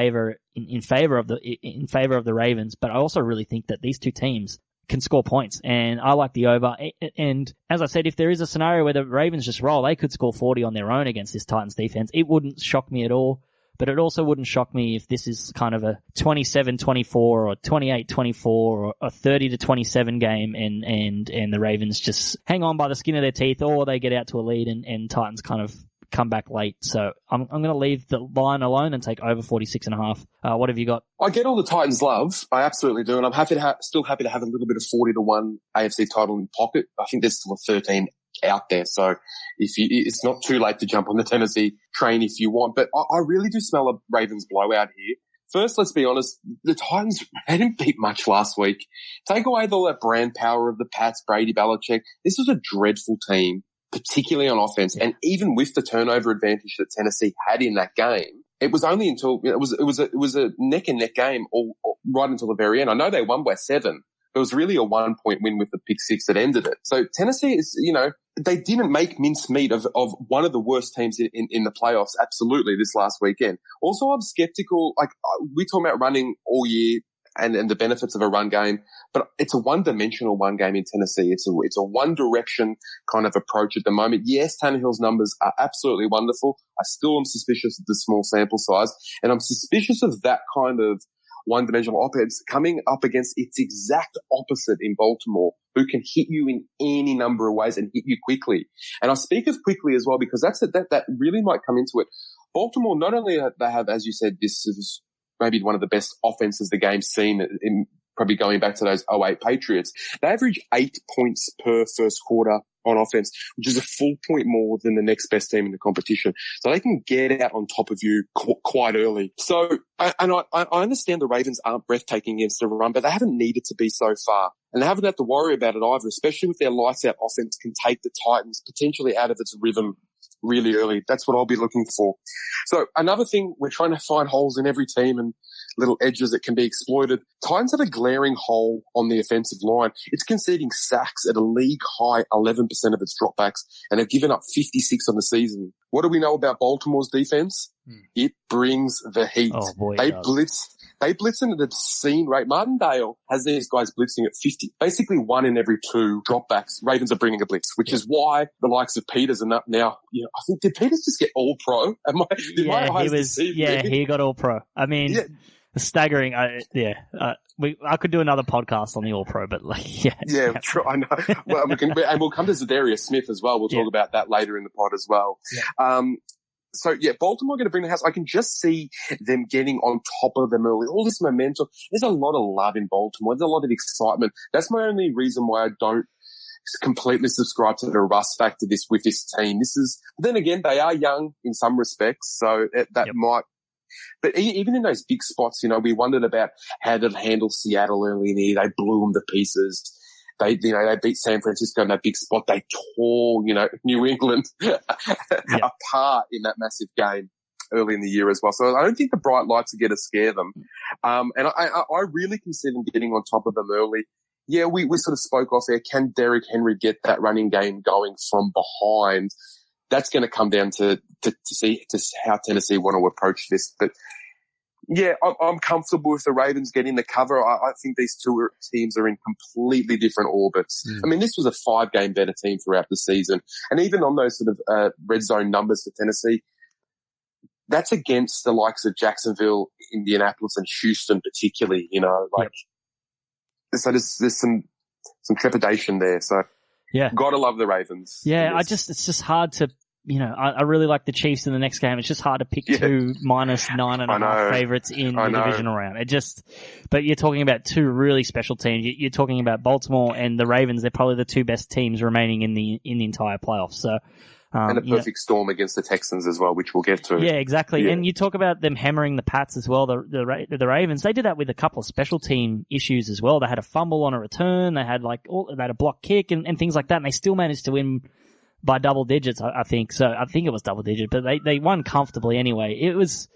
in favor of the Ravens. But I also really think that these two teams can score points, and I like the over. And as I said, if there is a scenario where the Ravens just roll, they could score 40 on their own against this Titans defense. It wouldn't shock me at all. but it also wouldn't shock me if this is kind of a 27-24 or 28-24 or a 30-27 game and the Ravens just hang on by the skin of their teeth, or they get out to a lead and Titans kind of come back late. So I'm going to leave the line alone and take over 46.5. What have you got? I get all the Titans love. I absolutely do. And I'm still happy to have a little bit of 40-1 AFC title in pocket. I think there's still a 13 out there. So it's not too late to jump on the Tennessee train if you want. But I really do smell a Ravens blowout here. First, let's be honest, the Titans, they didn't beat much last week. Take away all that brand power of the Pats, Brady, Belichick. This was a dreadful team, particularly on offense. And even with the turnover advantage that Tennessee had in that game, it was only until it was a neck and neck game all right until the very end. I know they won by 7. It was really a 1-point win with the pick 6 that ended it. So Tennessee is, they didn't make mincemeat of one of the worst teams in the playoffs. Absolutely, this last weekend. Also, I'm skeptical. Like, we talk about running all year and the benefits of a run game, but it's a one-dimensional one game in Tennessee. It's a one-direction kind of approach at the moment. Yes, Tannehill's numbers are absolutely wonderful. I still am suspicious of the small sample size, and I'm suspicious of that kind of one-dimensional offense coming up against its exact opposite in Baltimore, who can hit you in any number of ways and hit you quickly. And I speak of quickly as well because that really might come into it. Baltimore, not only they have, as you said, this is maybe one of the best offenses the game's seen in probably going back to those 08 Patriots. They average 8 points per first quarter on offense, which is a full point more than the next best team in the competition. So they can get out on top of you quite early. So, I understand the Ravens aren't breathtaking against the run, but they haven't needed to be so far. And they haven't had to worry about it either, especially with their lights out offense can take the Titans potentially out of its rhythm really early. That's what I'll be looking for. So another thing, we're trying to find holes in every team and little edges that can be exploited. Titans have a glaring hole on the offensive line. It's conceding sacks at a league high 11% of its dropbacks and have given up 56 on the season. What do we know about Baltimore's defense? It brings the heat. Oh boy, They blitz at an obscene rate. Martindale has these guys blitzing at 50. Basically 1 in every 2 dropbacks. Ravens are bringing a blitz, which is why the likes of Peters are up now. I think, did Peters just get all pro? He got all pro. I mean, staggering. I could do another podcast on the all pro, but true. I know. Well, we'll come to Zadarius Smith as well. We'll talk about that later in the pod as well. Yeah. So, Baltimore are going to bring the house. I can just see them getting on top of them early. All this momentum. There's a lot of love in Baltimore. There's a lot of excitement. That's my only reason why I don't completely subscribe to the Russ factor with this team. Then again, they are young in some respects, so that might. But even in those big spots, we wondered about how they'd handle Seattle early in the year. They blew them to pieces. They beat San Francisco in that big spot. They tore, New England apart in that massive game early in the year as well. So I don't think the bright lights are going to scare them. And I really can see them getting on top of them early. Yeah, we sort of spoke off there. Can Derrick Henry get that running game going from behind? That's going to come down to see how Tennessee want to approach this. But yeah, I'm comfortable with the Ravens getting the cover. I think these two teams are in completely different orbits. I mean, this was a 5-game better team throughout the season. And even on those sort of red zone numbers for Tennessee, that's against the likes of Jacksonville, Indianapolis, and Houston particularly, So there's some trepidation there. So gotta love the Ravens. Yeah, it's just hard to, I really like the Chiefs in the next game. It's just hard to pick 2 -9.5 favorites in the divisional round. But you're talking about 2 really special teams. You're talking about Baltimore and the Ravens. They're probably the 2 best teams remaining in the entire playoffs. So, and a perfect storm against the Texans as well, which we'll get to. Yeah, exactly. Yeah. And you talk about them hammering the Pats as well, the Ravens. They did that with a couple of special team issues as well. They had a fumble on a return. They had they had a block kick and things like that. And they still managed to win by double digits, I think. So I think it was double digit, but they won comfortably anyway. It was,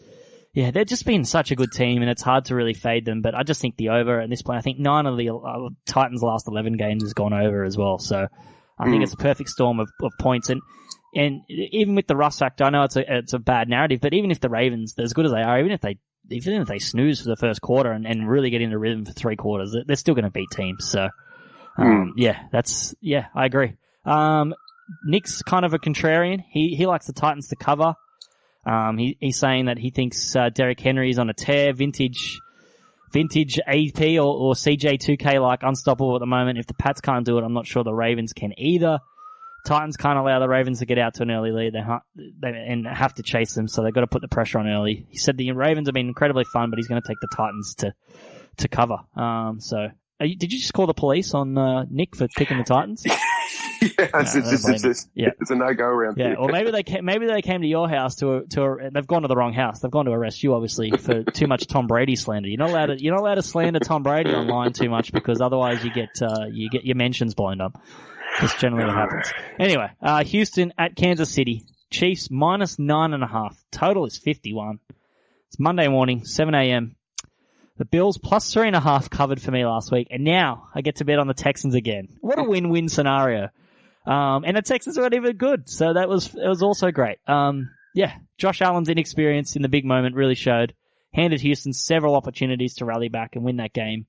they've just been such a good team and it's hard to really fade them. But I just think the over at this point, I think 9 of the Titans' last 11 games has gone over as well. So I think it's a perfect storm of points. And even with the Russ factor, I know it's a bad narrative, but even if the Ravens, as good as they are, even if they snooze for the first quarter and really get into rhythm for 3 quarters, they're still going to beat teams. So, I agree. Nick's kind of a contrarian. He likes the Titans to cover. He's saying that he thinks Derrick Henry is on a tear, vintage AP or CJ2K like unstoppable at the moment. If the Pats can't do it, I'm not sure the Ravens can either. Titans can't allow the Ravens to get out to an early lead and have to chase them, so they've got to put the pressure on early. He said the Ravens have been incredibly fun, but he's going to take the Titans to cover. Did you just call the police on Nick for picking the Titans? It's a no-go around here. Yeah, or maybe they came to your house they've gone to the wrong house. They've gone to arrest you, obviously, for too much Tom Brady slander. You're not allowed to slander Tom Brady online too much because otherwise you get your mentions blown up. That's generally what happens. Anyway, Houston at Kansas City. Chiefs minus 9.5. Total is 51. It's Monday morning, 7 a.m. The Bills plus 3.5 covered for me last week, and now I get to bet on the Texans again. What a win-win scenario. And the Texans weren't even good, so it was also great. Josh Allen's inexperience in the big moment really showed. Handed Houston several opportunities to rally back and win that game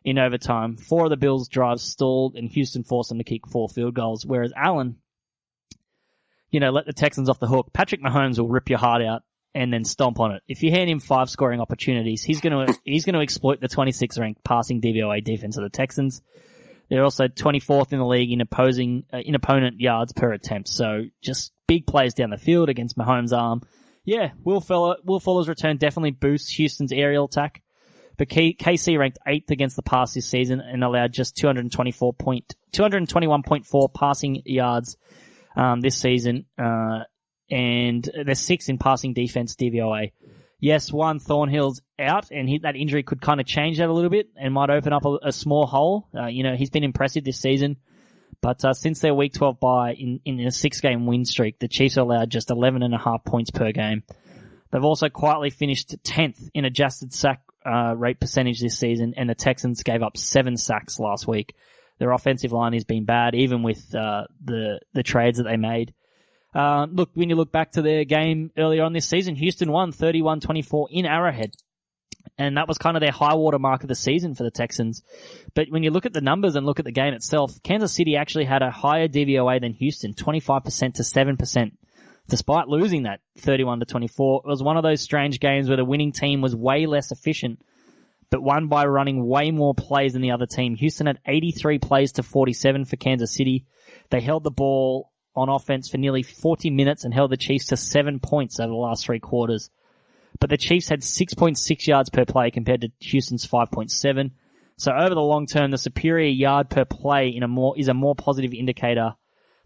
in overtime. 4 of the Bills' drives stalled, and Houston forced them to kick 4 field goals, whereas Allen, let the Texans off the hook. Patrick Mahomes will rip your heart out and then stomp on it. If you hand him 5 scoring opportunities, he's going to exploit the 26th ranked passing DVOA defense of the Texans. They're also 24th in the league in opponent yards per attempt. So just big plays down the field against Mahomes' arm. Yeah, Will Fuller's return definitely boosts Houston's aerial attack. But KC ranked 8th against the pass this season and allowed just 221.4 passing yards this season. And they're 6th in passing defense DVOA. Yes, Thornhill's out, and that injury could kind of change that a little bit and might open up a small hole. He's been impressive this season. But since their Week 12 bye in a 6-game win streak, the Chiefs are allowed just 11.5 points per game. They've also quietly finished 10th in adjusted sack rate percentage this season, and the Texans gave up 7 sacks last week. Their offensive line has been bad, even with the trades that they made. When you look back to their game earlier on this season, Houston won 31-24 in Arrowhead. And that was kind of their high water mark of the season for the Texans. But when you look at the numbers and look at the game itself, Kansas City actually had a higher DVOA than Houston, 25% to 7%, despite losing that 31-24. It was one of those strange games where the winning team was way less efficient, but won by running way more plays than the other team. Houston had 83 plays to 47 for Kansas City. They held the ball on offense for nearly 40 minutes and held the Chiefs to 7 points over the last 3 quarters. But the Chiefs had 6.6 yards per play compared to Houston's 5.7. So over the long term, the superior yard per play is a more positive indicator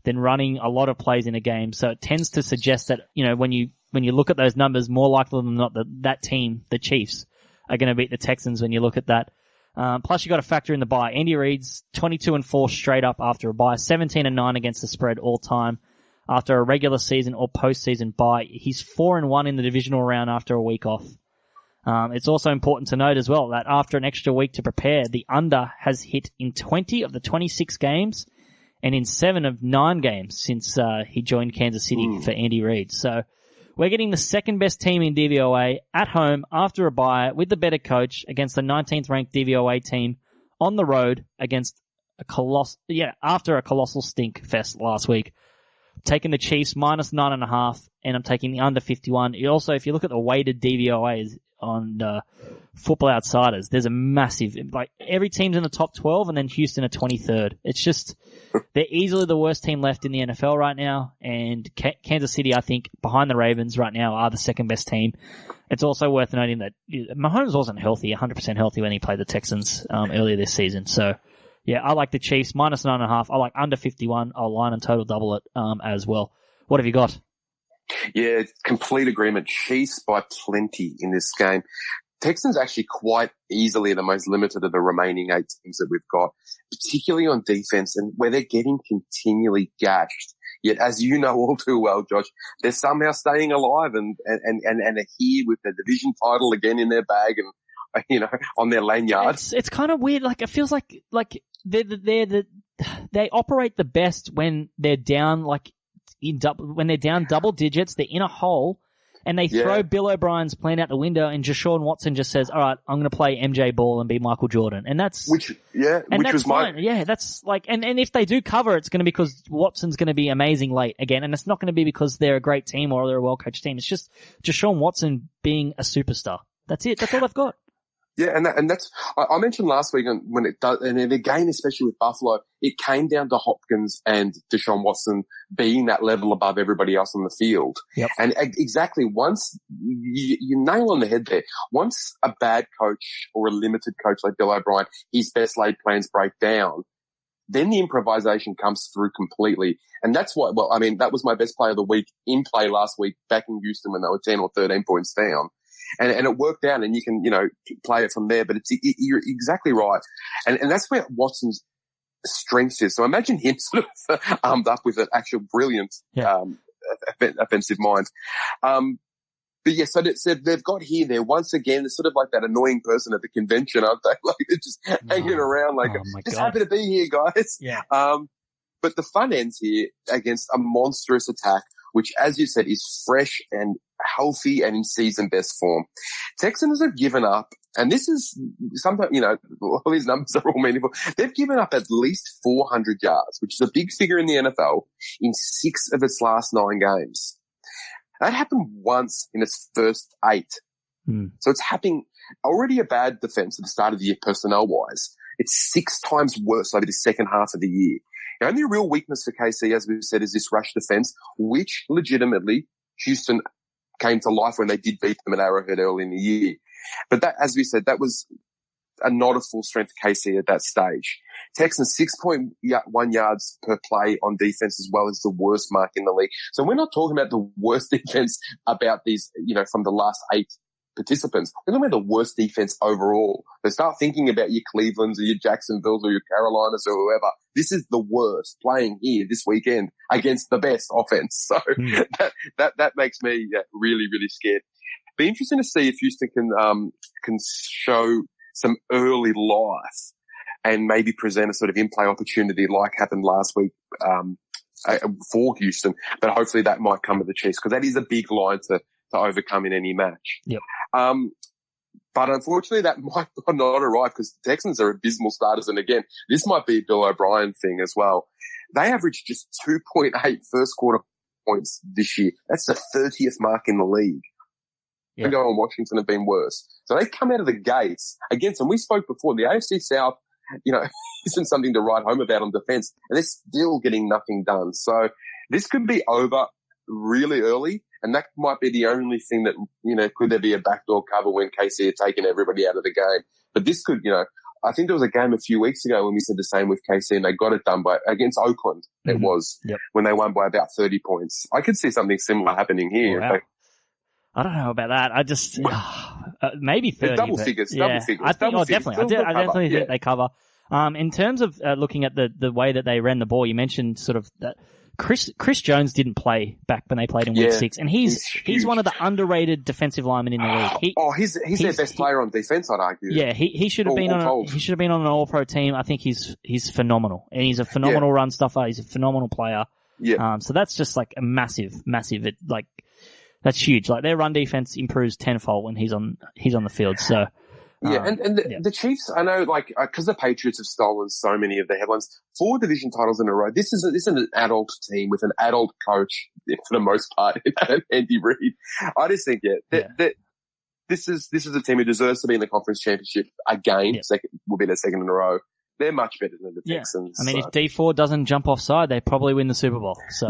than running a lot of plays in a game. So it tends to suggest that, when you look at those numbers, more likely than not that team, the Chiefs, are going to beat the Texans when you look at that. Plus you got to factor in the bye. Andy Reid's 22-4 straight up after a bye, 17-9 against the spread all time. After a regular season or postseason bye, he's 4-1 in the divisional round after a week off. It's also important to note as well that after an extra week to prepare, the under has hit in 20 of the 26 games and in 7 of 9 games since he joined Kansas City for Andy Reid. So we're getting the second best team in DVOA at home after a bye with the better coach against the 19th ranked DVOA team on the road against after a colossal stink fest last week. Taking the Chiefs minus 9.5, and I'm taking the under 51. Also, if you look at the weighted DVOAs on Football Outsiders, there's a massive, every team's in the top 12, and then Houston are 23rd. It's just, they're easily the worst team left in the NFL right now, and Kansas City, I think, behind the Ravens right now, are the second best team. It's also worth noting that Mahomes wasn't healthy, 100% healthy when he played the Texans earlier this season, so yeah, I like the Chiefs minus 9.5. I like under 51. I'll line and total double it as well. What have you got? Yeah, complete agreement. Chiefs by plenty in this game. Texans actually quite easily the most limited of the remaining 8 teams that we've got, particularly on defense, and where they're getting continually gashed. Yet, as you know all too well, Josh, they're somehow staying alive and are here with their division title again in their bag and, on their lanyard. It's kind of weird. It feels like they operate the best when they're down, when they're down double digits, they're in a hole, And they throw Bill O'Brien's plan out the window, and Deshaun Watson just says, all right, I'm going to play MJ ball and be Michael Jordan. And that's... Which that's was fine. Yeah, that's like... And if they do cover, it's going to be because Watson's going to be amazing late again. And it's not going to be because they're a great team or they're a well-coached team. It's just Deshaun Watson being a superstar. That's it. That's all they've got. Yeah, and that's I mentioned last week when it does, and again, especially with Buffalo, it came down to Hopkins and Deshaun Watson being that level above everybody else on the field. Yep. And exactly, once you nail on the head there. Once a bad coach or a limited coach like Bill O'Brien, his best laid plans break down, then the improvisation comes through completely. And that's why, that was my best play of the week in play last week back in Houston when they were 10 or 13 points down. And it worked out, and you can, play it from there, but you're exactly right. And that's where Watson's strength is. So imagine him sort of armed up with an actual brilliant, offensive mind. But yeah, so they've got here, there once again, it's sort of like that annoying person at the convention, aren't they? Like they're just hanging around like, just happy to be here, guys. Yeah. But the fun ends here against a monstrous attack, which, as you said, is fresh and healthy and in season best form. Texans have given up, and this is sometimes, all these numbers are all meaningful. They've given up at least 400 yards, which is a big figure in the NFL, in 6 of its last 9 games. That happened once in its first 8. So it's happening already a bad defense at the start of the year personnel-wise. It's 6 times worse over the second half of the year. The only real weakness for KC, as we've said, is this rush defense, which legitimately Houston came to life when they did beat them at Arrowhead early in the year. But that, as we said, that was not a full strength KC at that stage. Texans 6.1 yards per play on defense as well as the worst mark in the league. So we're not talking about the worst defense about these, from the last 8 participants. We're talking about the worst defense overall. So start thinking about your Clevelands or your Jacksonvilles or your Carolinas or whoever. This is the worst playing here this weekend against the best offense. So that makes me really, really scared. Be interesting to see if Houston can show some early life and maybe present a sort of in-play opportunity like happened last week for Houston. But hopefully that might come with the Chiefs, because that is a big line to overcome in any match. Yep. But unfortunately that might not arrive, because the Texans are abysmal starters. And again, this might be a Bill O'Brien thing as well. They averaged just 2.8 first quarter points this year. That's the 30th mark in the league. Yep. Go and Washington have been worse. So they come out of the gates against, and we spoke before, the AFC South, isn't something to write home about on defense, and they're still getting nothing done. So this could be over really early, and that might be the only thing that, could there be a backdoor cover when KC had taken everybody out of the game. But this could, I think there was a game a few weeks ago when we said the same with KC, and they got it done against Oakland. It was when they won by about 30 points. I could see something similar happening here. Wow. I don't know about that. I just maybe 30. Double figures. I think definitely. I definitely think they cover. In terms of looking at the way that they ran the ball, you mentioned sort of that Chris Jones didn't play back when they played in week 6, and he's one of the underrated defensive linemen in the league. He's their best player on defense, I'd argue. Yeah, he should have been on an All-Pro team. I think he's phenomenal, and he's a phenomenal run stuffer. He's a phenomenal player. Yeah. So that's just like a massive. That's huge. Like their run defense improves tenfold when he's on the field. So the Chiefs, I know, because the Patriots have stolen so many of the headlines, 4 division titles in a row. This is an adult team with an adult coach for the most part, Andy Reid. I just think this is a team who deserves to be in the conference championship again. Yeah. Will be their second in a row. They're much better than the Texans. I mean, if D4 doesn't jump offside, they probably win the Super Bowl. So,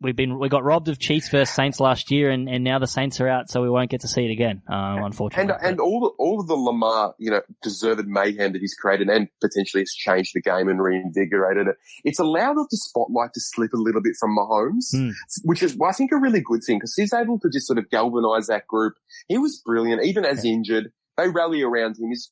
we got robbed of Chiefs versus Saints last year, and now the Saints are out, so we won't get to see it again, unfortunately. And all of the Lamar, deserved mayhem that he's created and potentially has changed the game and reinvigorated it. It's allowed the spotlight to slip a little bit from Mahomes, which is, I think, a really good thing, because he's able to just sort of galvanize that group. He was brilliant, even as injured. They rally around him. He's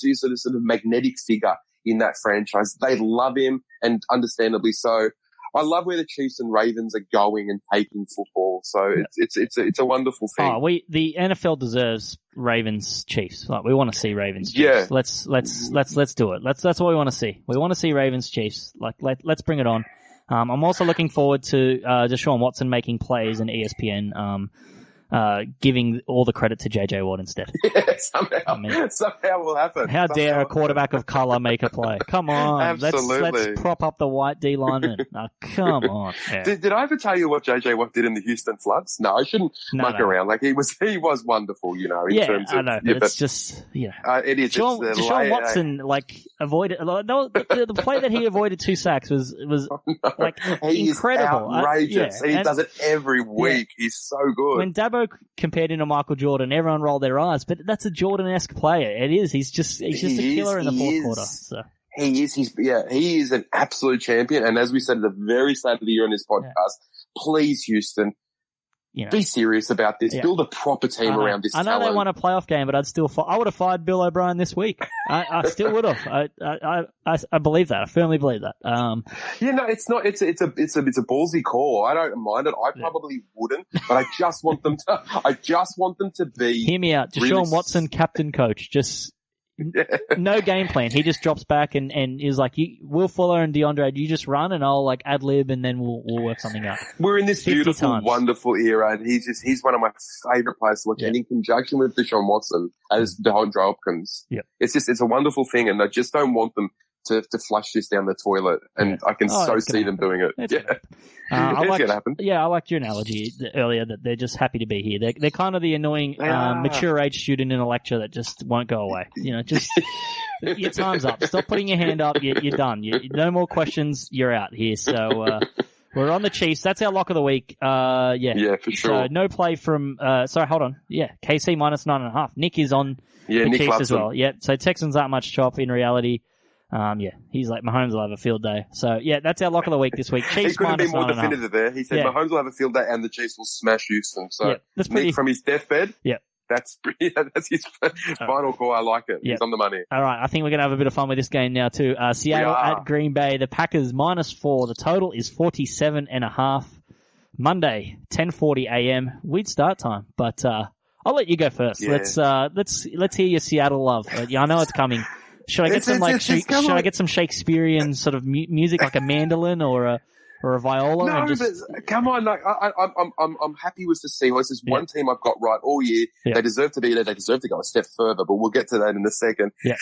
he's sort of magnetic figure in that franchise. They love him, and understandably so. I love where the Chiefs and Ravens are going and taking football. So it's a wonderful thing. The NFL deserves Ravens Chiefs. Like, we want to see Ravens Chiefs. Yeah. Let's do it. That's what we want to see. We want to see Ravens Chiefs. Let's bring it on. I'm also looking forward to Deshaun Watson making plays and ESPN giving all the credit to JJ Watt instead. Yeah, somehow will happen. How dare a quarterback of color make a play? Come on. Absolutely. Let's prop up the white D lineman. Come on. Yeah. Did I ever tell you what JJ Watt did in the Houston Floods? No, I shouldn't muck around. Like he was wonderful, in terms of. I know, but it's just, it is. Deshaun Watson, avoided, the play that he avoided 2 sacks was incredible. Outrageous. He does it every week. Yeah. He's so good. When Dabo compared him to Michael Jordan, everyone rolled their eyes, but that's a Jordan-esque player. It is. He's just a killer in the fourth quarter. So. He is. He is an absolute champion. And as we said at the very start of the year on this podcast, please, Houston, be serious about this. Build a proper team around this talent. I know they won a playoff game, but I would have fired Bill O'Brien this week. I still would have. I believe that. I firmly believe that. It's not. It's a ballsy call. I don't mind it. I probably wouldn't, but I just want them to be. Hear me out. Deshaun Watson, captain coach. Just. No game plan. He just drops back and is like, Will Fuller and DeAndre, you just run and I'll ad lib and then we'll work something out. We're in this beautiful, wonderful era, and he's one of my favorite players to watch. And in conjunction with Deshaun Watson as DeAndre Hopkins, it's a wonderful thing, and I just don't want them to flush this down the toilet, and I can see them doing it. It's gonna happen. Yeah, I liked your analogy earlier that they're just happy to be here. They're kind of the annoying mature age student in a lecture that just won't go away. Just your time's up. Stop putting your hand up. You're done. No more questions. You're out here. So we're on the Chiefs. That's our lock of the week. Yeah, for sure. So no play from. Sorry, hold on. Yeah, KC minus 9.5. Nick is on the Nick Chiefs as well. Yeah, so Texans aren't much chop in reality. He's like, Mahomes will have a field day. So, that's our lock of the week this week. Chiefs he couldn't minus be more definitive there. He said Mahomes will have a field day and the Chiefs will smash Houston. So, Nick from his deathbed, that's his final call. I like it. He's on the money. All right, I think we're going to have a bit of fun with this game now too. Seattle at Green Bay. The Packers -4. The total is 47.5. Monday, 10:40 a.m. Weird start time, but I'll let you go first. Yeah. Let's hear your Seattle love. I know it's coming. Should I get some Shakespearean sort of music, like a mandolin or a viola? No, but come on! Like, I'm happy with the Seahawks. It's one team I've got right all year. Yeah. They deserve to be there. They deserve to go a step further, but we'll get to that in a second. Yeah.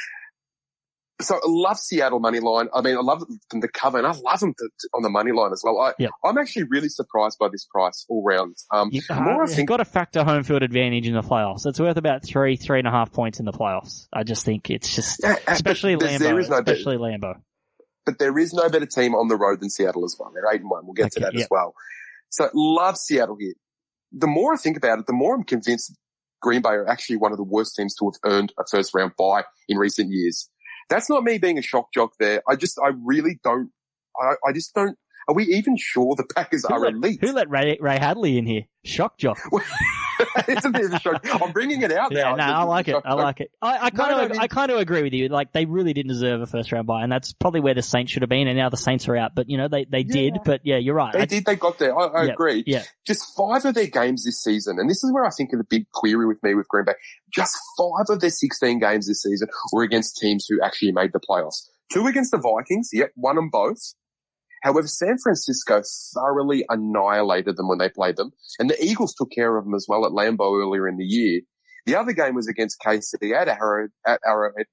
So I love Seattle money line. I mean, I love them to cover, and I love them on the money line as well. I'm actually really surprised by this price all round. You've got to factor home field advantage in the playoffs. It's worth about 3.5 points in the playoffs. I just think it's just, especially Lambeau. But there is no better team on the road than Seattle as well. They're 8-1. We'll get to that as well. So love Seattle here. The more I think about it, the more I'm convinced Green Bay are actually one of the worst teams to have earned a first round bye in recent years. That's not me being a shock jock there. I just don't. Are we even sure the Packers are elite? Who let Ray Hadley in here? Shock jock. It's a bit of a shock. I'm bringing it out now. No, I like it. I kind of agree with you. Like, they really didn't deserve a first round bye, and that's probably where the Saints should have been, and now the Saints are out. But, they did. But, you're right. They did. They got there. I agree. Yeah. Just 5 of their games this season, and this is where I think of the big query with me with Green Bay. Just 5 of their 16 games this season were against teams who actually made the playoffs. 2 against the Vikings. Yep, won them both. However, San Francisco thoroughly annihilated them when they played them, and the Eagles took care of them as well at Lambeau earlier in the year. The other game was against KC at Arrowhead,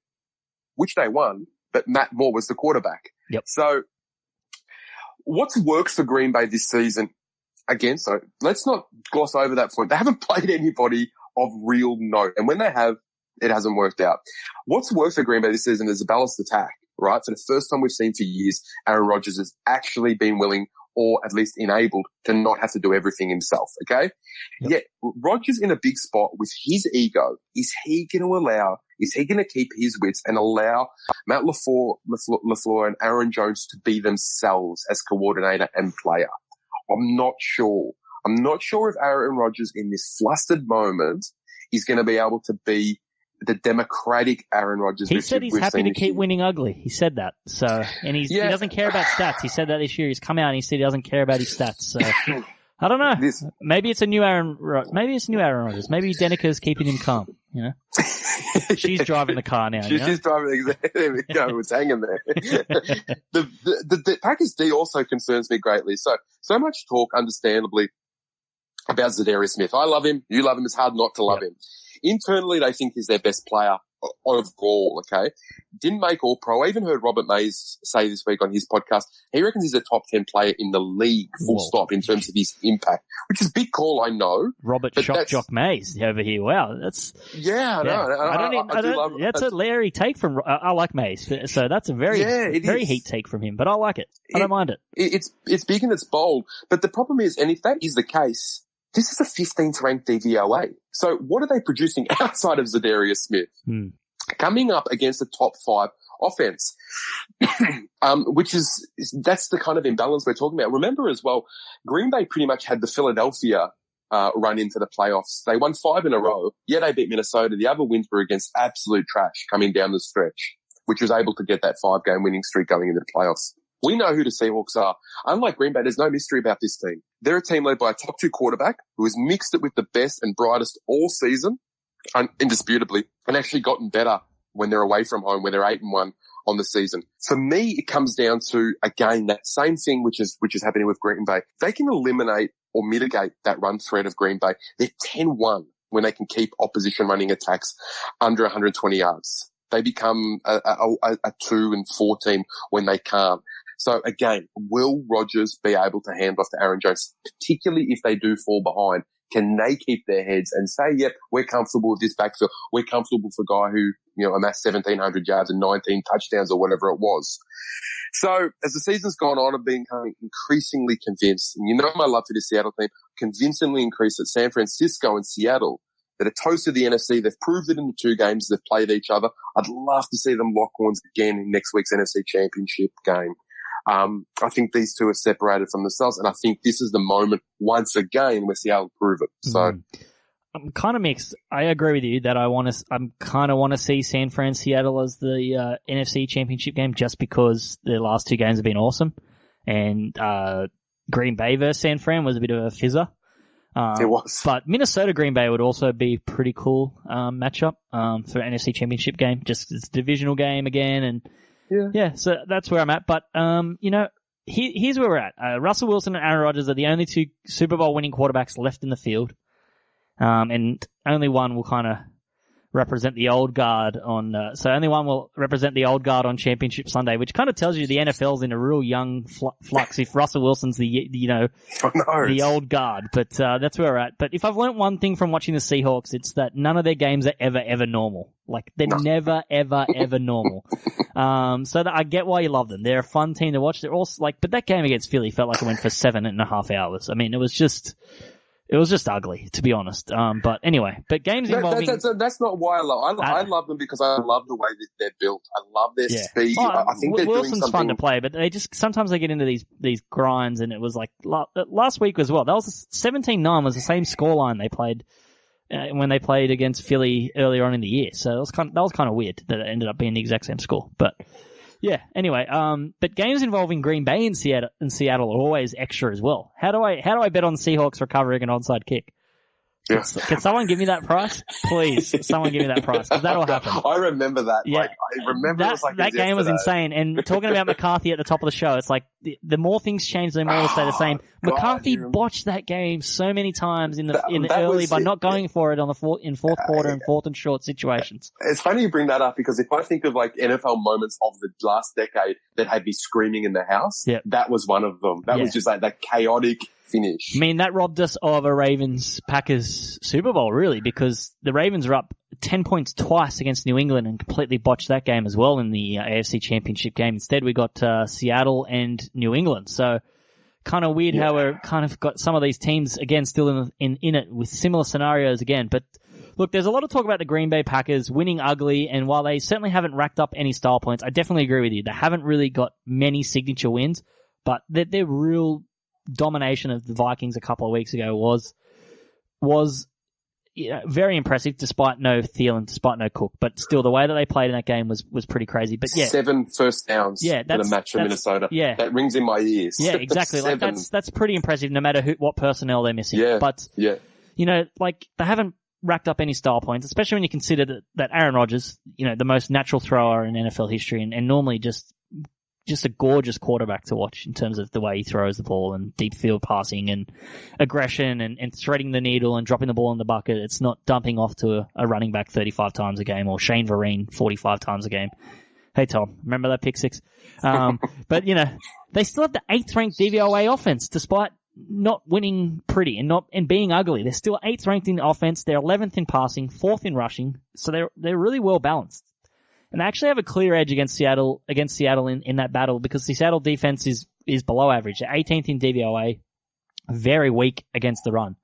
which they won, but Matt Moore was the quarterback. Yep. So what's worked for Green Bay this season? Again, so let's not gloss over that point. They haven't played anybody of real note, and when they have, it hasn't worked out. What's worked for Green Bay this season is a balanced attack. Right? For the first time we've seen for years, Aaron Rodgers has actually been willing, or at least enabled, to not have to do everything himself, okay? Yep. Yet, Rodgers in a big spot with his ego, is he going to keep his wits and allow Matt LaFleur and Aaron Jones to be themselves as coordinator and player? I'm not sure. I'm not sure if Aaron Rodgers in this flustered moment is going to be able to be the democratic Aaron Rodgers. He said he's happy to keep winning ugly. He said that. So, and he doesn't care about stats. He said that this year. He's come out and he said he doesn't care about his stats. So I don't know. Maybe it's a new Aaron Rodgers. Maybe Deniker's keeping him calm, you know? She's driving the car now. She's driving. There we go. It's hanging there. The Packers D also concerns me greatly. So much talk, understandably, about Zadarius Smith. I love him. You love him. It's hard not to love him. Internally, they think he's their best player overall, okay? Didn't make All-Pro. I even heard Robert Mays say this week on his podcast, he reckons he's a top 10 player in the league, full stop, in terms of his impact, which is a big call, I know. Robert Shock Jock Mays over here. Wow, that's... Yeah, I know. I do love it. That's a Larry take from... I like Mays, so that's a very heat take from him, but I like it. I don't mind it. It's big and it's bold, but the problem is, and if that is the case, this is a 15th ranked DVOA. So what are they producing outside of Zadarius Smith? Coming up against a top 5 offense, which that's the kind of imbalance we're talking about. Remember as well, Green Bay pretty much had the Philadelphia run into the playoffs. They won 5 in a row. Yeah, they beat Minnesota. The other wins were against absolute trash coming down the stretch, which was able to get that 5-game winning streak going into the playoffs. We know who the Seahawks are. Unlike Green Bay, there's no mystery about this team. They're a team led by a top 2 quarterback who has mixed it with the best and brightest all season, indisputably, and actually gotten better when they're away from home, where they're 8-1 on the season. For me, it comes down to, again, that same thing which is happening with Green Bay. They can eliminate or mitigate that run threat of Green Bay. They're 10-1 when they can keep opposition running attacks under 120 yards. They become a 2-4 team when they can't. So again, will Rodgers be able to hand off to Aaron Jones, particularly if they do fall behind? Can they keep their heads and say, yep, we're comfortable with this backfield. We're comfortable for a guy who, amassed 1,700 yards and 19 touchdowns or whatever it was. So as the season's gone on, I've been increasingly convinced, and my love for the Seattle team, convincingly increased at San Francisco and Seattle, that a toast of the NFC. They've proved it in the 2 games they've played each other. I'd love to see them lock horns again in next week's NFC Championship game. I think these two are separated from themselves, and I think this is the moment once again where Seattle prove it. So I'm kind of mixed. I agree with you that I kind of want to see San Fran Seattle as the NFC Championship game, just because the last 2 games have been awesome, and Green Bay versus San Fran was a bit of a fizzer. It was. But Minnesota Green Bay would also be pretty cool matchup for an NFC Championship game. Just it's a divisional game again, and yeah, so that's where I'm at. But here's where we're at. Russell Wilson and Aaron Rodgers are the only 2 Super Bowl winning quarterbacks left in the field, and only one will kind of represent the old guard on. So only one will represent the old guard on Championship Sunday, which kind of tells you the NFL's in a real young flux. If Russell Wilson's the old guard, but that's where we're at. But if I've learned one thing from watching the Seahawks, it's that none of their games are ever normal. Like they're never ever normal. So that I get why you love them. They're a fun team to watch. They're also but that game against Philly felt like it went for 7.5 hours. I mean, it was just ugly, to be honest. But anyway, games involving... That's not why I love them. I love them because I love the way that they're built. I love their speed. I think they're Wilson's doing something... fun to play, but sometimes they get into these grinds, and it was like last week as well. That was 17-9 was the same scoreline they played when they played against Philly earlier on in the year. So that was kind of weird that it ended up being the exact same score. But yeah, anyway, but games involving Green Bay and Seattle are always extra as well. How do I bet on Seahawks recovering an onside kick? Yeah. Can someone give me that price? Please, someone give me that price, because that'll happen. I remember that. Yeah. I remember it was like that game was insane. And talking about McCarthy at the top of the show, it's like the more things change, the more they stay the same. McCarthy botched that game so many times in the early by not going for it on the fourth quarter and 4th and short situations. It's funny you bring that up, because if I think of like NFL moments of the last decade that had me screaming in the house, that was one of them. That was just like that chaotic finish. I mean, that robbed us of a Ravens-Packers Super Bowl, really, because the Ravens were up 10 points twice against New England and completely botched that game as well in the AFC Championship game. Instead, we got Seattle and New England. So kind of weird how we're kind of got some of these teams, again, still in it with similar scenarios again. But look, there's a lot of talk about the Green Bay Packers winning ugly, and while they certainly haven't racked up any style points, I definitely agree with you. They haven't really got many signature wins, but their real domination of the Vikings a couple of weeks ago was very impressive despite no Thielen, despite no Cook. But still, the way that they played in that game was pretty crazy. But yeah, 7 first downs in a match for Minnesota. Yeah, that rings in my ears. Yeah, exactly. Like that's pretty impressive, no matter what personnel they're missing. Yeah, but like they haven't racked up any style points, especially when you consider that Aaron Rodgers, the most natural thrower in NFL history, and normally just a gorgeous quarterback to watch in terms of the way he throws the ball and deep field passing and aggression and threading the needle and dropping the ball in the bucket. It's not dumping off to a running back 35 times a game or Shane Vereen 45 times a game. Hey, Tom, remember that pick six? But, they still have the 8th ranked DVOA offense despite not winning pretty and being ugly. They're still 8th ranked in offense. They're 11th in passing, 4th in rushing. So they're really well balanced. And they actually have a clear edge against Seattle in that battle because the Seattle defense is below average. They're 18th in DVOA, very weak against the run.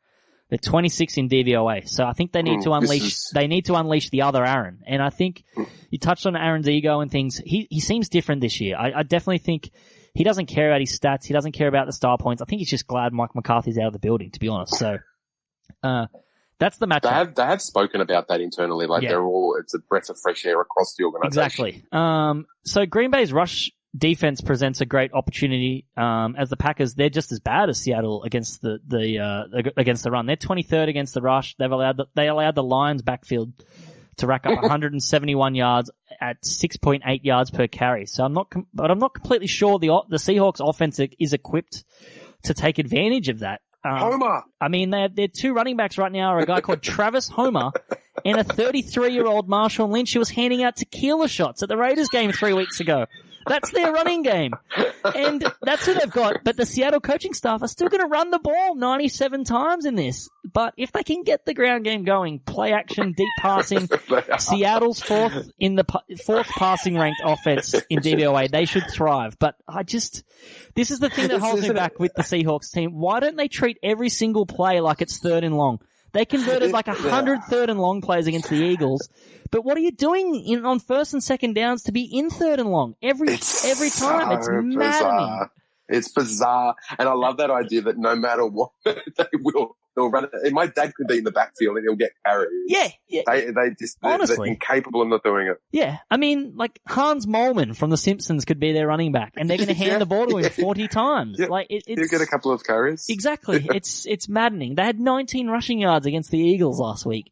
They're 26th in DVOA. So I think they need to unleash the other Aaron. And I think you touched on Aaron's ego and things. He seems different this year. I definitely think he doesn't care about his stats. He doesn't care about the star points. I think he's just glad Mike McCarthy's out of the building, to be honest. So, that's the matchup. They have spoken about that internally. Like it's a breath of fresh air across the organization. Exactly. So Green Bay's rush defense presents a great opportunity. As the Packers, they're just as bad as Seattle against the run. They're 23rd against the rush. They allowed the Lions backfield to rack up 171 yards at 6.8 yards per carry. So I'm not completely sure the Seahawks offense is equipped to take advantage of that. Homer. I mean, their 2 running backs right now are a guy called Travis Homer and a 33-year-old Marshawn Lynch who was handing out tequila shots at the Raiders game 3 weeks ago. That's their running game. And that's who they've got. But the Seattle coaching staff are still going to run the ball 97 times in this. But if they can get the ground game going, play action, deep passing, Seattle's 4th passing ranked offense in DVOA, they should thrive. But this is the thing that holds me back with the Seahawks team. Why don't they treat every single play like it's 3rd and long? They converted like 100 3rd and long plays against the Eagles. But what are you doing on 1st and 2nd downs to be in 3rd and long? Every time. It's maddening. Bizarre. It's bizarre. And I love that idea that no matter what, they'll run it. My dad could be in the backfield and he'll get carried. Yeah. They're incapable of not doing it. Yeah. I mean, like Hans Moleman from The Simpsons could be their running back and they're going to hand the ball to him 40 times. Yeah. Like he'll get a couple of carries. Exactly. It's maddening. They had 19 rushing yards against the Eagles last week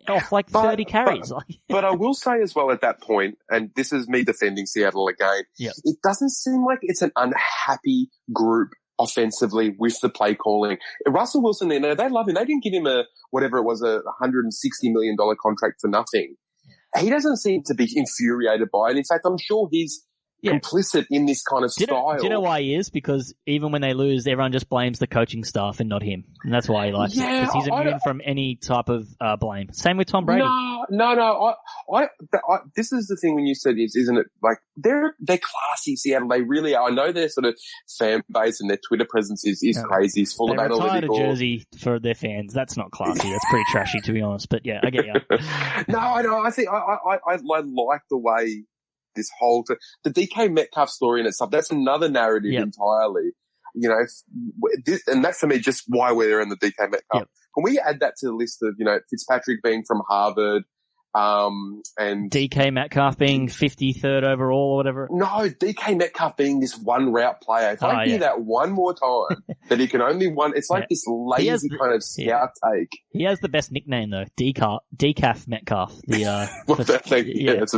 off 30 carries. But I will say as well at that point, and this is me defending Seattle again, it doesn't seem like it's an unhappy group offensively with the play calling. Russell Wilson, they love him. They didn't give him a $160 million contract for nothing. He doesn't seem to be infuriated by it. In fact, I'm sure he's complicit in this kind of style. Do you know why he is? Because even when they lose, everyone just blames the coaching staff and not him. And that's why he likes it. Because he's immune from any type of blame. Same with Tom Brady. No. This is the thing when you said this, isn't it? Like, they're classy, Seattle. They really are. I know their sort of fan base and their Twitter presence is crazy. It's full of analytical. They retired a jersey for their fans. That's not classy. That's pretty trashy, to be honest. But yeah, I get you. No, I know. I think I like the way this whole the DK Metcalf story in itself. That's another narrative entirely. And that's for me just why we're in the DK Metcalf. Yep. Can we add that to the list of Fitzpatrick being from Harvard? And DK Metcalf being 53rd overall or whatever. No, DK Metcalf being this one route player. If I hear that one more time, that he can only it's like this lazy kind of scout take. He has the best nickname though, Decaf Metcalf. That's a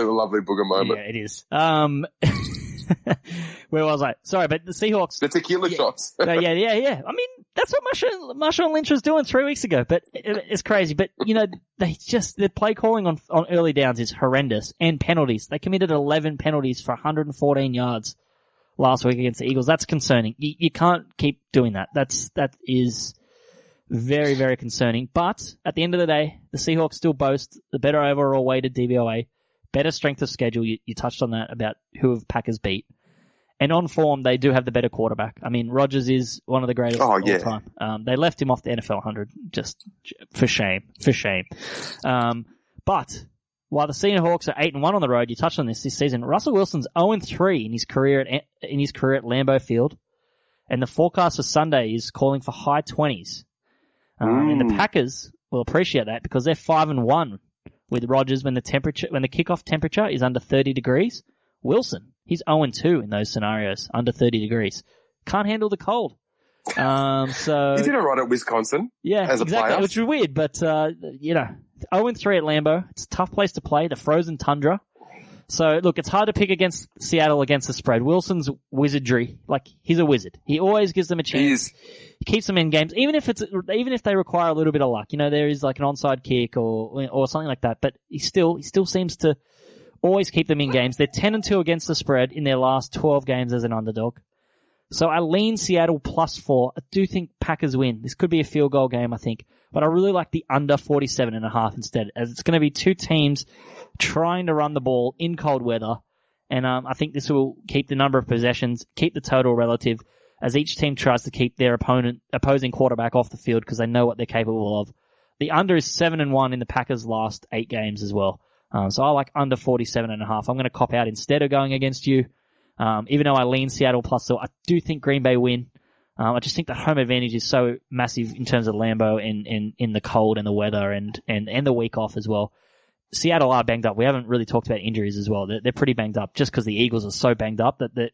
lovely booger moment. Yeah, it is. Where was I? Sorry, but the Seahawks. The tequila shots. Yeah. I mean, that's what Marshawn Lynch was doing 3 weeks ago, but it's crazy. But, the play calling on early downs is horrendous and penalties. They committed 11 penalties for 114 yards last week against the Eagles. That's concerning. You can't keep doing that. That is very, very concerning. But at the end of the day, the Seahawks still boast the better overall weighted DVOA. Better strength of schedule. You touched on that about who have Packers beat. And on form, they do have the better quarterback. I mean, Rodgers is one of the greatest of all time. They left him off the NFL 100 just for shame. But while the Seahawks are 8-1 on the road, you touched on this season, Russell Wilson's 0-3 in his career at Lambeau Field. And the forecast for Sunday is calling for high 20s. And the Packers will appreciate that because they're 5-1 with Rodgers when the kickoff temperature is under 30 degrees. Wilson, he's 0-2 in those scenarios, under 30 degrees. Can't handle the cold. So he did all right at Wisconsin. Yeah, as a exactly, player. which is weird, but 0-3 at Lambeau. It's a tough place to play, the frozen tundra. So look, it's hard to pick against Seattle against the spread. Wilson's wizardry, like he's a wizard. He always gives them a chance. He keeps them in games, even if they require a little bit of luck. There is like an onside kick or something like that. But he still seems to always keep them in games. They're 10-2 against the spread in their last 12 games as an underdog. So I lean Seattle +4. I do think Packers win. This could be a field goal game, I think. But I really like the under 47.5 instead, as it's going to be two teams trying to run the ball in cold weather. And I think this will keep the number of possessions, keep the total relative, as each team tries to keep their opposing quarterback off the field because they know what they're capable of. The under is 7-1 in the Packers' last 8 games as well. So I like under 47.5. I'm going to cop out instead of going against you. Even though I lean Seattle +4, I do think Green Bay win. I just think the home advantage is so massive in terms of Lambeau and in the cold and the weather and the week off as well. Seattle are banged up. We haven't really talked about injuries as well. They're pretty banged up just because the Eagles are so banged up that the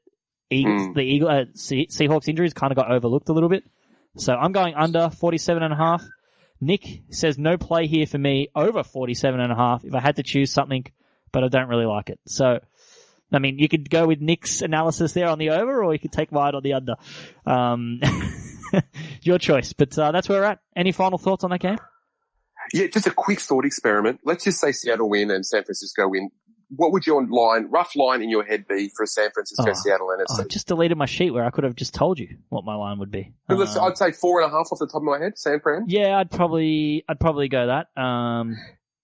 Seahawks injuries kind of got overlooked a little bit. So I'm going under 47.5. Nick says no play here for me, over 47.5 if I had to choose something, but I don't really like it. So, I mean, you could go with Nick's analysis there on the over, or you could take mine on the under. Your choice. But that's where we're at. Any final thoughts on that game? Yeah, just a quick thought experiment. Let's just say Seattle win and San Francisco win. What would your rough line in your head be for a San Francisco-Seattle NFC? I just deleted my sheet where I could have just told you what my line would be. I'd say 4.5 off the top of my head, San Fran. Yeah, I'd probably go that.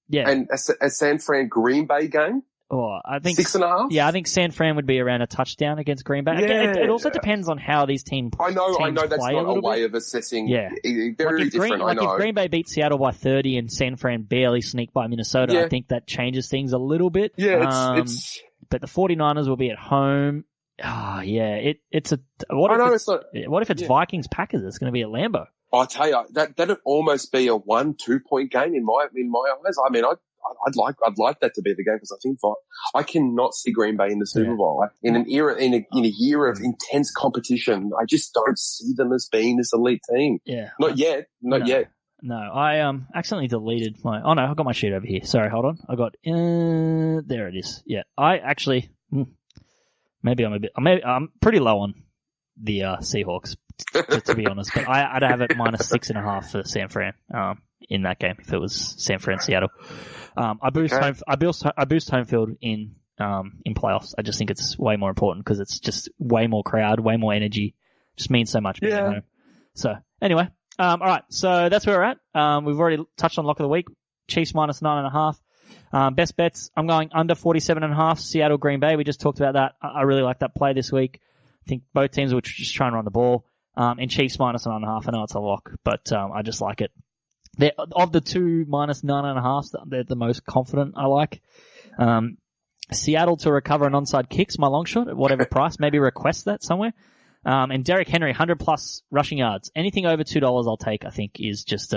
Yeah. And a San Fran Green Bay game? Oh, I think 6.5. Yeah, I think San Fran would be around a touchdown against Green Bay. Yeah, it also depends on how these teams. I know that's play not a way of assessing. Yeah, very different. I know. If Green Bay beats Seattle by 30 and San Fran barely sneak by Minnesota, I think that changes things a little bit. Yeah, it's. But the 49ers will be at home. Oh, yeah, it's a. What if it's Vikings Packers? It's going to be at Lambeau. I tell you, that'd almost be a 1-2 point game in my eyes. I mean, I'd like that to be the game because I think I cannot see Green Bay in the Super Bowl in an era in a year of intense competition. I just don't see them as being this elite team. Yeah, not yet. No, I accidentally deleted my. Oh no, I got my sheet over here. Sorry, hold on. I got there. It is. Yeah, I actually maybe I'm pretty low on the Seahawks to be honest, but I'd have it -6.5 for San Fran in that game if it was San Fran Seattle. I boost home field in playoffs. I just think it's way more important because it's just way more crowd, way more energy. Just means so much being at home. So anyway, all right. So that's where we're at. We've already touched on lock of the week. Chiefs -9.5. Best bets. I'm going under 47.5. Seattle Green Bay. We just talked about that. I really like that play this week. I think both teams will just try and run the ball. And Chiefs -9.5. I know it's a lock, but I just like it. Of the two -9.5s, they're the most confident I like. Seattle to recover an onside kicks, my long shot at whatever price. Maybe request that somewhere. And Derrick Henry, 100+ rushing yards. Anything over $2 I'll take, I think, is just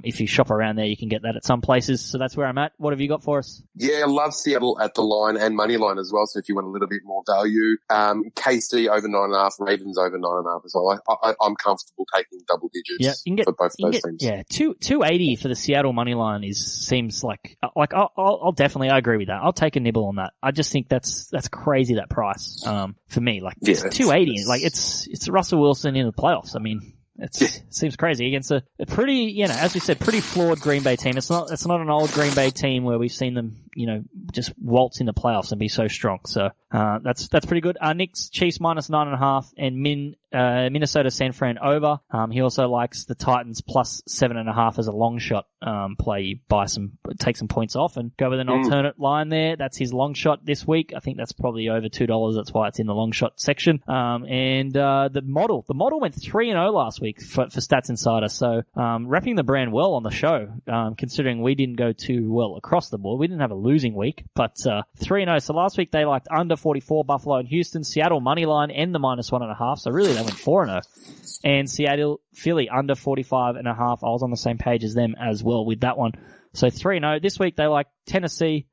if you shop around there, you can get that at some places. So that's where I'm at. What have you got for us? Yeah, I love Seattle at the line and money line as well. So if you want a little bit more value, KC over 9.5, Ravens over 9.5 as well. I'm comfortable taking double digits for both of those teams. Yeah, 280 for the Seattle money line seems like I'll definitely, I agree with that. I'll take a nibble on that. I just think that's crazy, that price, for me. Like, it's 280. Like, it's Russell Wilson in the playoffs. I mean, it seems crazy against a pretty, as we said, pretty flawed Green Bay team. It's not an old Green Bay team where we've seen them, just waltz in the playoffs and be so strong. So, that's pretty good. Nick's Chiefs -9.5 and Minnesota San Fran over. He also likes the Titans +7.5 as a long shot, play. You take some points off and go with an alternate line there. That's his long shot this week. I think that's probably over $2. That's why it's in the long shot section. And the model went 3-0 last week for Stats Insider. So, repping the brand well on the show, considering we didn't go too well across the board. We didn't have a losing week, but 3-0. So last week they liked under 44, Buffalo and Houston, Seattle money line and the -1.5. So really they went 4-0. And Seattle, Philly under 45.5. I was on the same page as them as well with that one. So 3-0. This week they like Tennessee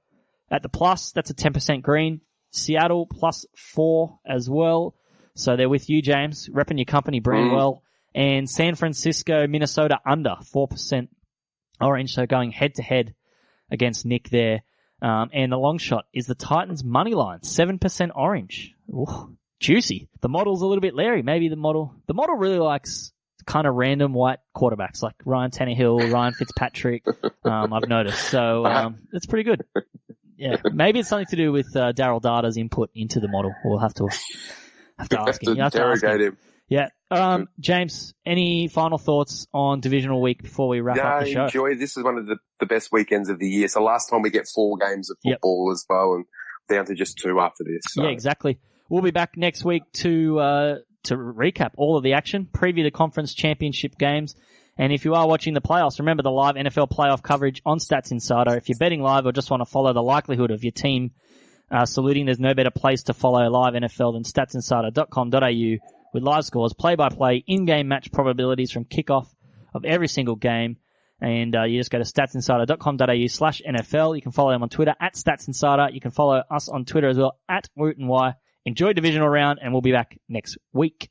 at the plus. That's a 10% green. Seattle +4 as well. So they're with you, James, repping your company brand well. And San Francisco, Minnesota under 4% orange. So going head to head against Nick there. And the long shot is the Titans money line, 7% orange. Ooh, juicy. The model's a little bit leery. Maybe the model really likes kind of random white quarterbacks like Ryan Tannehill, Ryan Fitzpatrick. I've noticed. So, it's pretty good. Yeah. Maybe it's something to do with, Daryl Data's input into the model. We'll have to ask him. You have to interrogate him. Yeah. James, any final thoughts on Divisional Week before we wrap up the show? Enjoy. This is one of the best weekends of the year. So last time we get 4 games of football as well, and down to just 2 after this. So. Yeah, exactly. We'll be back next week to recap all of the action, preview the conference championship games. And if you are watching the playoffs, remember the live NFL playoff coverage on Stats Insider. If you're betting live or just want to follow the likelihood of your team saluting, there's no better place to follow live NFL than statsinsider.com.au. with live scores, play-by-play, in-game match probabilities from kickoff of every single game. And you just go to statsinsider.com.au/NFL. You can follow them on Twitter @StatsInsider. You can follow us on Twitter as well @WootandY. Enjoy Divisional Round, and we'll be back next week.